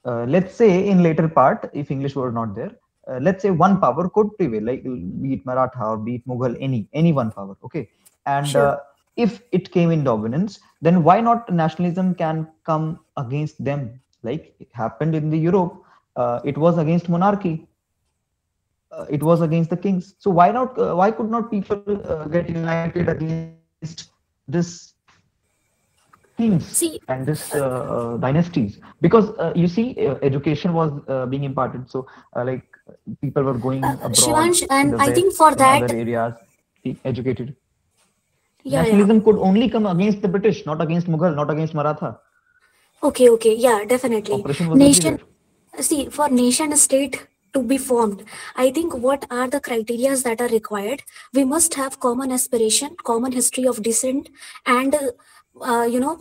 Let's say in later part, if English were not there, let's say one power could prevail, like be it Maratha or be it Mughal, any one power. Okay, and sure. If it came in dominance, then why not nationalism can come against them, like it happened in the Europe. It was against monarchy. It was against the kings. So why not? Why could not people get united against this kings and this dynasties? Because you see, education was being imparted. So like people were going abroad. Shivansh, and I think for that other areas, educated. Nationalism could only come against the British, not against Mughal, not against Maratha. Okay, yeah, definitely. Nation, see, for nation state to be formed, I think what are the criteria that are required? We must have common aspiration, common history of descent, and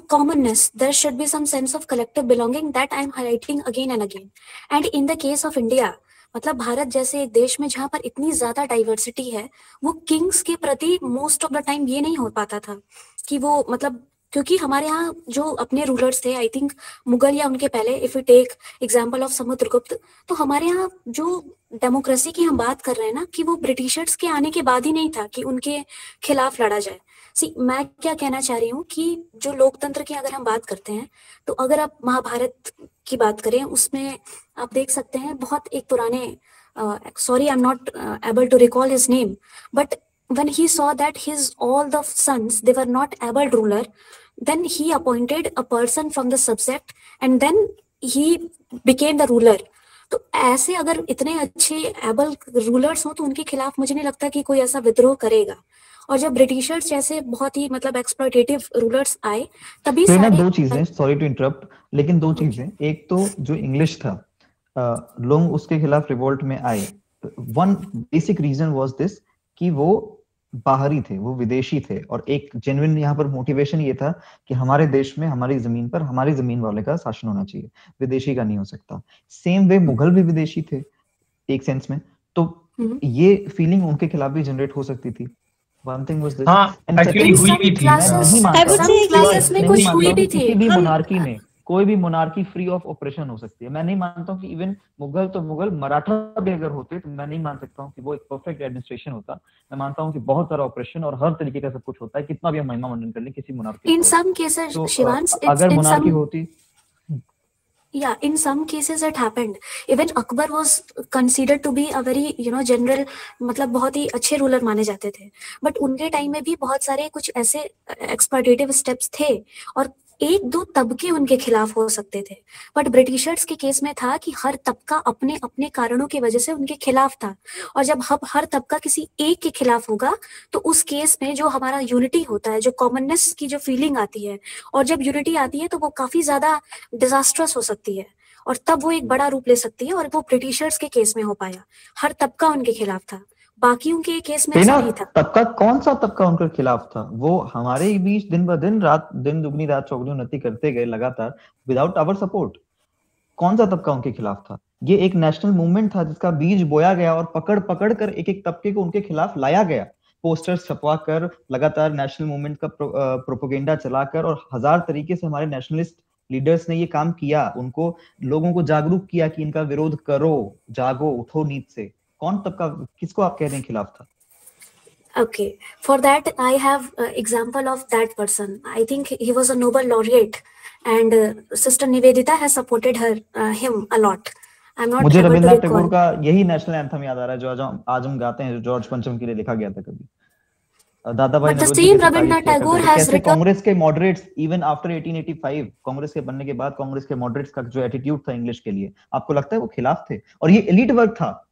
commonness. There should be some sense of collective belonging that I am highlighting again and again. And in the case of India, मतलब भारत जैसे एक देश में जहाँ पर इतनी ज्यादा diversity है, वो किंग्स के प्रति मोस्ट ऑफ द टाइम ये नहीं हो पाता था कि वो मतलब, क्योंकि हमारे यहाँ जो अपने रूलर्स थे, आई थिंक मुगल या उनके पहले, if you take example of Samudragupta, तो हमारे यहाँ जो डेमोक्रेसी की हम बात कर रहे हैं ना, कि वो ब्रिटिशर्स के आने के बाद ही नहीं था कि उनके खिलाफ लड़ा जाए. मैं क्या कहना चाह रही हूँ कि जो लोकतंत्र की अगर हम बात करते हैं, तो अगर आप महाभारत की बात करें, उसमें आप देख सकते हैं बहुत एक पुराने, sorry I am not able to recall his name, but when he saw that all the sons, they were not able ruler, then he appointed a person from the subject and then he became the ruler. तो ऐसे अगर इतने अच्छे able rulers हो तो उनके खिलाफ मुझे नहीं लगता कि कोई ऐसा विद्रोह करेगा. और जब ब्रिटिशर्स जैसे बहुत ही मतलब एक्सप्लॉइटेटिव रूलर्स आए, तभी सारे दो चीजें, सॉरी टू इंटरप्ट, लेकिन दो चीजें. एक तो जो इंग्लिश था, लोग उसके खिलाफ रिवोल्ट में आए, one basic reason was this कि वो बाहरी थे, वो विदेशी थे, और एक जेन्युइन यहाँ पर मोटिवेशन ये था कि हमारे देश में हमारी जमीन पर हमारी जमीन वाले का शासन होना चाहिए, विदेशी का नहीं हो सकता। सेम वे मुगल भी विदेशी थे एक सेंस में, तो ये फीलिंग उनके खिलाफ भी जनरेट हो सकती थी। One thing was this. हाँ, एक्चुअली हुई भी थी। मैं नहीं मानता हूँ भी थी। किसी भी मोनार्की में कोई भी मोनार्की फ्री ऑफ ऑपरेशन हो सकती है। मैं नहीं मानता हूँ कि इवन मुगल तो मुगल, मराठा भी अगर होते तो मैं नहीं मान सकता हूँ कि वो एक परफेक्ट एडमिनिस्ट्रेशन होता। मैं मानता हूँ कि बहुत सारा ऑपरेशन और हर तरीके का सब कुछ होता है, कितना भी हम महिमा मंडन कर लें किसी monarchy. In some cases, Shivansh, अगर मोनार्की होती, yeah, in some cases it happened. Even Akbar was considered to be a very, general, मतलब बहुत ही अच्छे रूलर माने जाते थे। बट उनके टाइम में भी बहुत सारे कुछ ऐसे एक्सप्लॉइटेटिव स्टेप्स थे और एक दो तबके उनके खिलाफ हो सकते थे। बट ब्रिटिशर्स के केस में था कि हर तबका अपने अपने कारणों की वजह से उनके खिलाफ था, और जब हर तबका किसी एक के खिलाफ होगा तो उस केस में जो हमारा यूनिटी होता है, जो कॉमननेस की जो फीलिंग आती है, और जब यूनिटी आती है तो वो काफी ज्यादा डिजास्ट्रस हो सकती है और तब वो एक बड़ा रूप ले सकती है, और वो ब्रिटिशर्स के केस में हो पाया। हर तबका उनके खिलाफ था, बाकियों के केस में ऐसा नहीं था। तबका कौन सा तबका उनके खिलाफ था? वो हमारे बीच दिन ब दिन, रात दिन दुगनी रात चौगुनी उन्नति करते गए लगातार विदाउट आवर सपोर्ट। कौन सा तबका उनके खिलाफ था? ये एक नेशनल मूवमेंट था जिसका बीज बोया गया और पकड़ पकड़ कर एक एक तबके को उनके खिलाफ लाया गया, पोस्टर्स छपवा कर, लगातार नेशनल मूवमेंट का प्रोपोगेंडा चलाकर, और हजार तरीके से हमारे नेशनलिस्ट लीडर्स ने ये काम किया, उनको लोगों को जागरूक किया कि इनका विरोध करो, जागो, उठो नींद से। कौन तबका, किसको आप कह रहे हैं खिलाफ था? Okay, for that I have example of that person. I think he was a Nobel laureate, and Sister Nivedita has supported him a lot. I'm not. मुझे रविंद्रनाथ टैगोर का यही नेशनल एंथम याद आ रहा है जो आज हम गाते हैं, जो जॉर्ज पंचम के लिए लिखा गया था कभी। दादा भाई रविंद्रनाथ टैगोर has written कांग्रेस के मॉडरेट्स इवन आफ्टर 1885, कांग्रेस के बनने के बाद कांग्रेस के मॉडरेट्स का जो एटीट्यूड था इंग्लिश के लिए, आपको लगता है वो खिलाफ थे? और ये एलीट वर्ग था।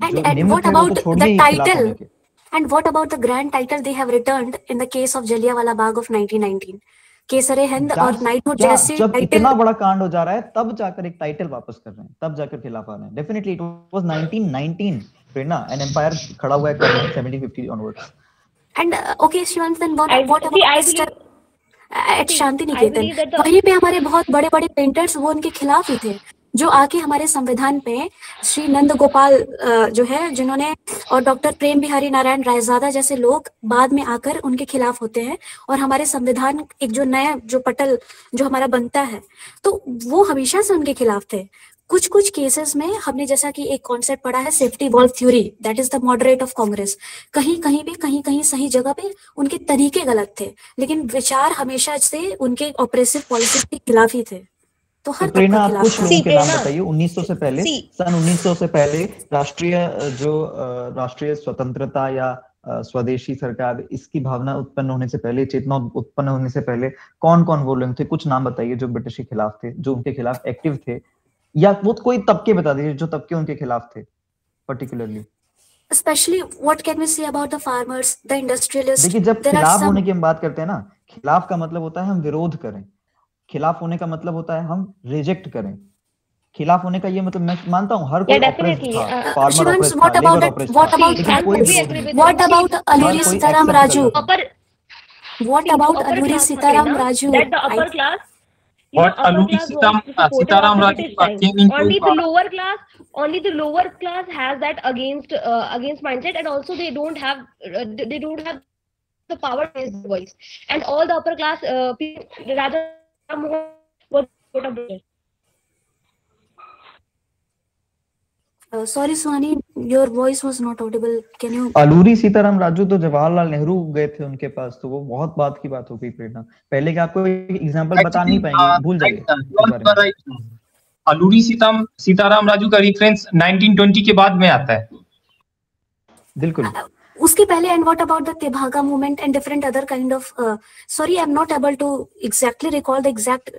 And what about the title? And what about the grand title they have returned in the case of Jallianwala Bagh of 1919? Kesare Hind और नाइटहुड जैसे जब इतना बड़ा कांड हो जा रहा है तब जाकर एक टाइटल वापस कर रहे हैं, तब जाकर खिलाफ आ रहे हैं। डेफिनेटली इट वाज 1919 प्रेरणा, एन एम्पायर खड़ा हुआ है 1750 onwards. And okay, Shivansh, then what about at Shanti Niketan? वहीं पे हमारे बहुत बड़े बड़े पेंटर्स वो उनके खिलाफ ही थे, जो आके हमारे संविधान पे श्री नंद गोपाल जो है, जिन्होंने, और डॉक्टर प्रेम बिहारी नारायण रायजादा जैसे लोग बाद में आकर उनके खिलाफ होते हैं, और हमारे संविधान एक जो नया जो पटल जो हमारा बनता है, तो वो हमेशा से उनके खिलाफ थे। कुछ कुछ केसेस में हमने जैसा कि एक कॉन्सेप्ट पढ़ा है safety valve theory, that is the moderate of Congress. कहीं कहीं पे कहीं सही जगह पे उनके तरीके गलत थे, लेकिन विचार हमेशा से उनके ऑपरेसिव पॉलिसी के खिलाफ ही थे। तो हर प्रेरणा, आप कुछ लोगों के नाम बताइए 1900 से पहले, सन 1900 से पहले राष्ट्रीय स्वतंत्रता या स्वदेशी सरकार, इसकी भावना उत्पन्न होने से पहले, चेतना उत्पन्न होने से पहले कौन कौन वो लोग थे? कुछ नाम बताइए जो ब्रिटिश के खिलाफ थे, जो उनके खिलाफ एक्टिव थे, या वो कोई तबके बता दीजिए जो तबके उनके खिलाफ थे particularly. Especially what can we say about the farmers, the industrialists? देखिए, जब खिलाफ होने की हम बात करते हैं ना, खिलाफ का मतलब होता है हम विरोध करें, खिलाफ होने का मतलब होता है हम रिजेक्ट करें। खिलाफ होने का ये मतलब, मैं मानता हूँ हर कोई ऑपरेस्ट था, फार्मर ऑपरेस्ट था, लेबर ऑपरेस्ट था। What about Alluri Sitaram Raju? What about Alluri Sitaram Raju? That the upper class, what Alluri Sitaram Raju came into only the lower class has that against mindset, and also they don't have the power to raise the voice, and all the upper class people rather was sorry Suhani, your voice was not audible. Can you? Alluri Sitaram Raju तो जवाहरलाल नेहरू गए थे उनके पास, तो वो बहुत बात की बात हो गई प्रेरणा। पहले के आपको एक एग्जांपल बता नहीं पाएंगे, भूल जाइए। अलूरी सीताराम राजू का रेफरेंस 1920 के बाद में आता है। बिल्कुल उसके पहले। And what about the Tebhaga movement and different other kind of sorry, I'm not able to exactly recall the exact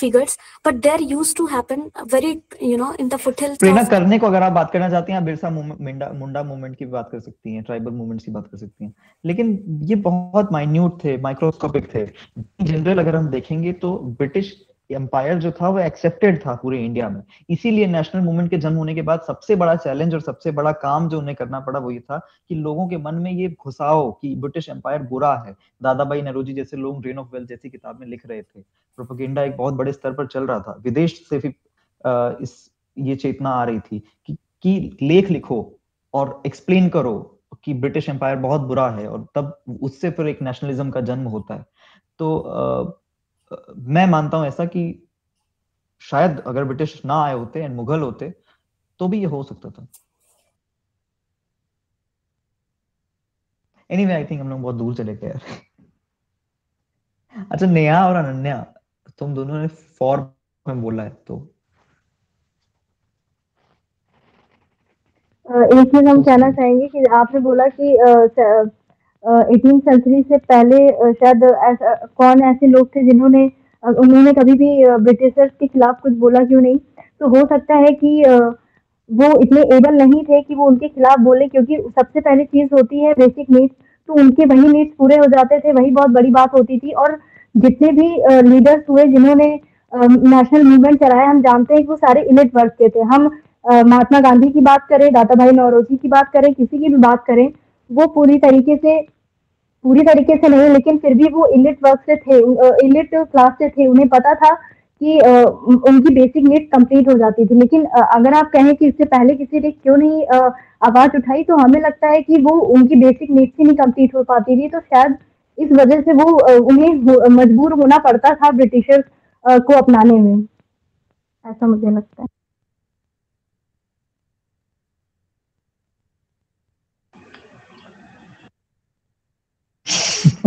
figures, but there used to happen very in the foothills। प्रेरणा करने को अगर आप बात करना चाहती हैं, बिरसा मुंडा मूवमेंट की बात कर सकती हैं, ट्राइबल मूवमेंट्स की बात कर सकती हैं, लेकिन ये बहुत माइन्यूट थे, माइक्रोस्कोपिक थे। जनरल अगर हम देखेंगे तो ब्रिटिश एम्पायर जो था वो एक्सेप्टेड था पूरे इंडिया में। इसीलिए नेशनल मूवमेंट के जन्म होने के बाद सबसे बड़ा चैलेंज और सबसे बड़ा काम जो उन्हें करना पड़ा वो ये था कि लोगों के मन में ये घुसाओ कि ब्रिटिश एम्पायर बुरा है। दादा भाई नौरोजी जैसे लोग ड्रेन ऑफ वेल्थ जैसी किताब में लिख रहे थे, प्रोपेगेंडा एक बहुत बड़े स्तर पर चल रहा था, विदेश से भी ये चेतना आ रही थी कि लेख लिखो और एक्सप्लेन करो कि ब्रिटिश एम्पायर बहुत बुरा है, और तब उससे फिर एक नेशनलिज्म का जन्म होता है। तो मैं मानता हूं ऐसा कि शायद अगर ब्रिटिश ना आए होते एंड मुगल होते तो भी ये हो सकता था। एनीवे आई थिंक हम लोग बहुत दूर चले गए यार। अच्छा नेहा और अनन्या, तुम दोनों ने फॉर में बोला है तो एक चीज हम कहना चाहेंगे कि आपने बोला कि 18वीं सेंचुरी से पहले शायद कौन ऐसे लोग थे जिन्होंने उन्होंने कभी भी ब्रिटिशर्स के खिलाफ कुछ बोला क्यों नहीं। तो हो सकता है कि वो इतने एबल नहीं थे कि वो उनके खिलाफ बोले, क्योंकि सबसे पहली चीज होती है बेसिक नीड्स, तो उनके वही नीड्स पूरे हो जाते थे, वही बहुत बड़ी बात होती थी। और जितने भी लीडर्स हुए जिन्होंने नेशनल मूवमेंट चलाया, हम जानते हैं कि वो सारे इलिट वर्ग के थे। हम महात्मा गांधी की बात करें, दादा भाई नौरोजी की बात करें, किसी की भी बात करें, वो पूरी तरीके से नहीं, लेकिन फिर भी वो इलिट वर्ग से थे, इलिट क्लास से थे। उन्हें पता था कि उनकी बेसिक नीड्स कंप्लीट हो जाती थी। लेकिन अगर आप कहें कि इससे पहले किसी ने क्यों नहीं आवाज उठाई, तो हमें लगता है कि वो उनकी बेसिक नीड्स ही नहीं कंप्लीट हो पाती थी, तो शायद इस वजह से वो उन्हें मजबूर होना पड़ता था ब्रिटिशर्स को अपनाने में, ऐसा मुझे लगता है।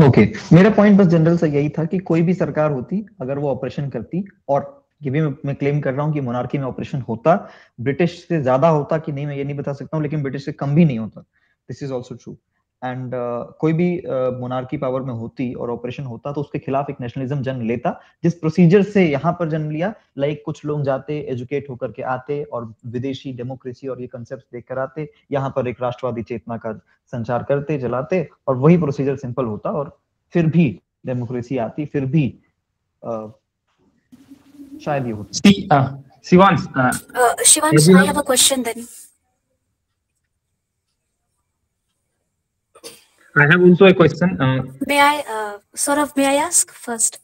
ओके मेरा पॉइंट बस जनरल सा यही था कि कोई भी सरकार होती अगर वो ऑपरेशन करती, और ये भी मैं क्लेम कर रहा हूँ कि मोनार्की में ऑपरेशन होता, ब्रिटिश से ज्यादा होता कि नहीं मैं ये नहीं बता सकता हूँ, लेकिन ब्रिटिश से कम भी नहीं होता, this is also true. And कोई भी मोनार्की पावर में होती और ऑपरेशन होता तो उसके खिलाफ एक नेशनलिज्म जन्म लेता, जिस प्रोसीजर से यहाँ पर जन्म लिया। लाइक कुछ लोग जाते, एजुकेट होकर के आते और विदेशी डेमोक्रेसी और ये कंसेप्ट देख कर आते, यहाँ पर एक राष्ट्रवादी चेतना का संचार करते, चलाते, और वही प्रोसीजर सिंपल होता, और फिर भी डेमोक्रेसी आती, फिर भी शायद ये होता। Shivansh, Shivansh, I have a question then. I have also a question. May I ask first?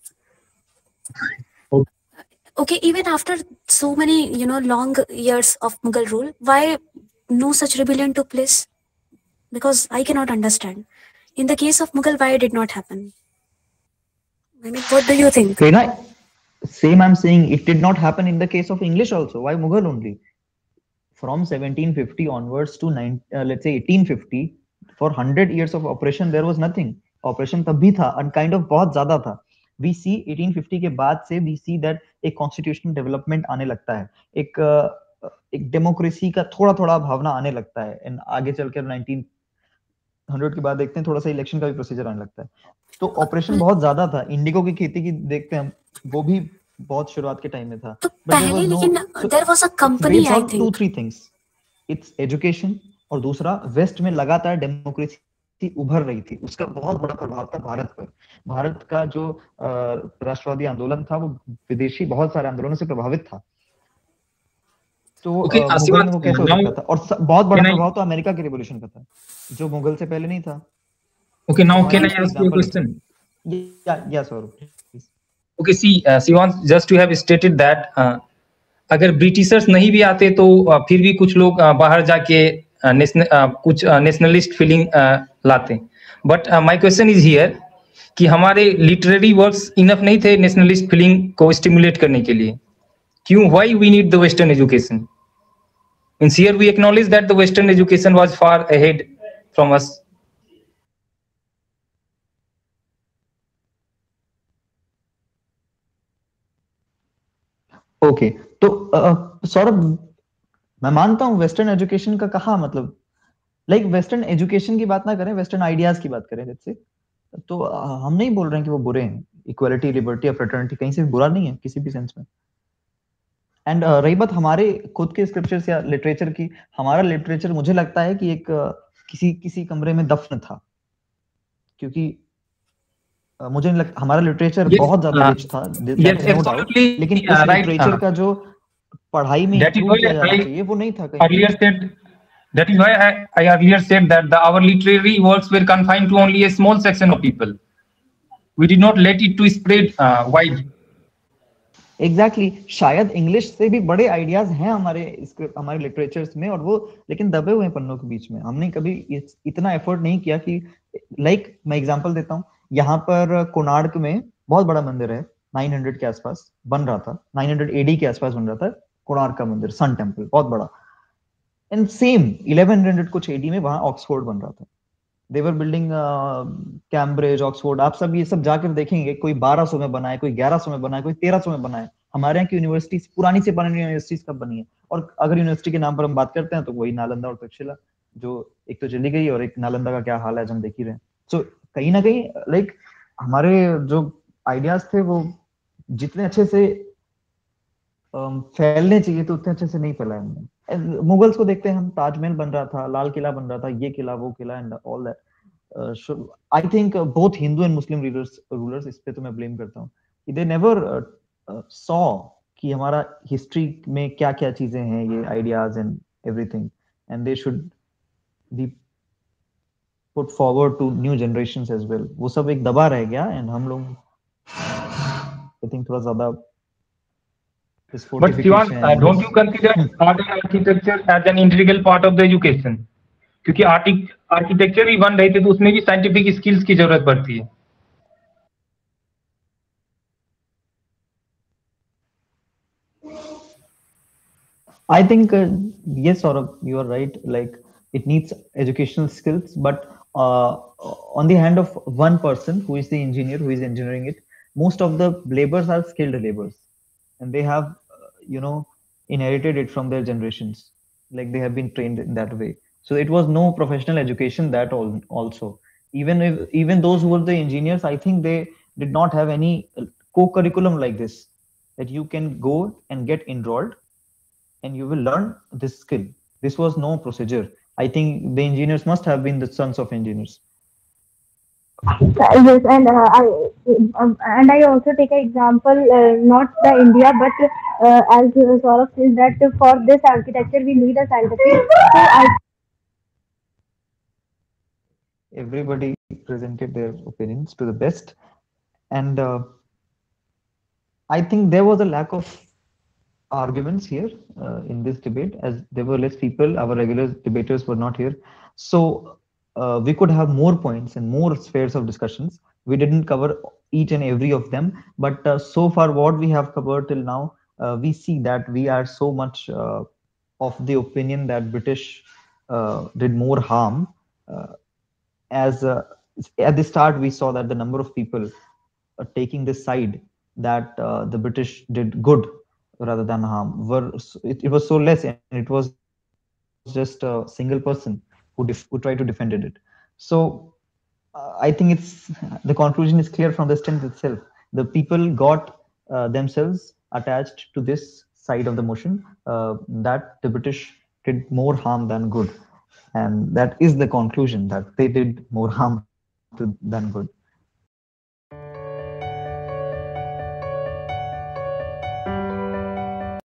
Okay, even after so many, long years of Mughal rule, why no such rebellion took place? Because I cannot understand. In the case of Mughal, why it did not happen? I mean, what do you think? Same I'm saying, it did not happen in the case of English also. Why Mughal only? From 1750 onwards to let's say 1850, for 100 years of operation there was nothing. Operation तब भी था and kind of बहुत ज्यादा था. We see 1850 के बाद से we see that एक constitutional development आने लगता है, एक डेमोक्रेसी का थोड़ा थोड़ा भावना आने लगता है, एंड आगे चलकर 1900 के बाद देखते हैं थोड़ा सा इलेक्शन का भी प्रोसीजर आने लगता है। तो ऑपरेशन बहुत ज्यादा था। इंडिगो की खेती की देखते हैं हम, वो भी बहुत शुरुआत के टाइम में था। तो पहले लेकिन there was a company, I think. 2-3 things. It's education, और दूसरा वेस्ट में लगातार डेमोक्रेसी उभर रही थी, उसका बहुत बड़ा प्रभाव था भारत पर। भारत का जो राष्ट्रवादी आंदोलन था वो विदेशी बहुत सारे आंदोलनों से प्रभावित था। तो मुगल में वो कैसे हो सकता था? और बहुत बड़ा प्रभाव तो अमेरिका के रिवॉल्यूशन का था, जो मुगल से पहले नहीं था। Okay, now can I ask you a question? Yeah, Saurabh, please. Okay, see, Shivansh, just you have stated that अगर ब्रिटिशर्स नहीं भी आते तो फिर भी कुछ लोग बाहर जाके कुछ nationalist feeling latte. But my question is here कि हमारे लिटरेरी वर्क्स इनफ नहीं थे नेशनलिस्ट फीलिंग को स्टिमुलेट करने के लिए। क्यों? Why we need the western education? Means here we acknowledge that the western education was far ahead from us. Okay, तो सौरभ, मैं मानता हूँ वेस्टर्न एजुकेशन का कहा मतलब, लाइक वेस्टर्न एजुकेशन की बात ना करें, वेस्टर्न आइडियाज की बात करें जैसे, तो हम नहीं बोल रहे हैं कि वो बुरे हैं। इक्वालिटी, लिबर्टी या फ्रेटर्निटी कहीं से भी बुरा नहीं है किसी भी सेंस में। एंड रही बात हमारे खुद के स्क्रिप्चर्स या लिटरेचर की, हमारा लिटरेचर मुझे लगता है कि एक किसी कमरे में दफन था, क्योंकि मुझे नहीं लगता हमारा लिटरेचर Yes, बहुत ज्यादा रिच था, yes, नो डाउट, absolutely लेकिन उस right. लिटरेचर का जो पढ़ाई में That is इंक्लूड why किया जाना I चाहिए वो नहीं था कहीं। earlier said. That is why I earlier said that our literary works were confined to only a small section of people. We did not let it to spread wide. Exactly शायद English से भी बड़े ideas हैं हमारे literatures में, और वो लेकिन दबे हुए हैं पन्नों के बीच में। हमने कभी इतना एफर्ट नहीं किया कि मैं एग्जांपल देता हूँ, यहाँ पर कोणार्क में बहुत बड़ा मंदिर है, 900 के आसपास बन रहा था, 900 एडी के आसपास बन रहा था कोणार्क का मंदिर, सन टेम्पल बहुत बड़ा। एंड सेम 1100 कुछ एडी में वहां ऑक्सफोर्ड बन रहा था। दे वर बिल्डिंग कैम्ब्रिज, ऑक्सफोर्ड, आप सब ये सब जाकर देखेंगे, कोई 1200 में बना है, कोई 1100 में बना है, कोई 1300 में बना है। हमारे यहाँ की यूनिवर्सिटी पुरानी से पुरानी यूनिवर्सिटीज कब बनी है? और अगर यूनिवर्सिटी के नाम पर हम बात करते हैं तो वही नालंदा और तक्षशिला, जो एक तो चली गई, और एक नालंदा का क्या हाल है हम देख ही रहे हैं। सो कहीं ना कहीं लाइक हमारे जो आइडियाज थे वो जितने अच्छे से फैलने चाहिए तो उतने अच्छे से नहीं फैलाए हमने। मुगल्स को देखते हैं हम, ताजमहल बन रहा था, लाल किला बन रहा था, ये किला वो किला and all that. I think both Hindu and Muslim rulers इस पे तो मैं ब्लेम करता हूँ, दे नेवर सॉ कि हमारा हिस्ट्री में क्या क्या चीजें हैं, ये ideas and everything, and they should be put forward to new generations as well. वो सब एक दबा रह गया, एंड हम लोग आई थिंक थोड़ा ज्यादा। But Shivan, don't you consider art and architecture as an integral part of the education? क्योंकि आर्किटेक्चर भी बन रहे थे तो उसमें भी साइंटिफिक स्किल्स की जरूरत पड़ती है। I think yes, Saurabh, you are right. Like it needs educational skills, but on the hand of one person who is the engineer, who is engineering it, most of the laborers are skilled laborers, and they have inherited it from their generations. Like they have been trained in that way. So it was no professional education that also. Even those who were the engineers, I think they did not have any co-curriculum like this, that you can go and get enrolled and you will learn this skill. This was no procedure. I think the engineers must have been the sons of engineers. Yes, and I also take an example, not the India, but as Saurabh says that for this architecture we need a scientific. So everybody presented their opinions to the best, and I think there was a lack of arguments here in this debate, as there were less people. Our regular debaters were not here, so we could have more points and more spheres of discussions. We didn't cover each and every of them, but so far what we have covered till now, we see that we are so much of the opinion that British did more harm. As at the start we saw that the number of people taking this side that the British did good rather than harm it was so less, and it was just a single person who tried to defend it. So I think the conclusion is clear from the stance itself. The people got themselves attached to this side of the motion, that the British did more harm than good, and that is the conclusion, that they did more harm than good.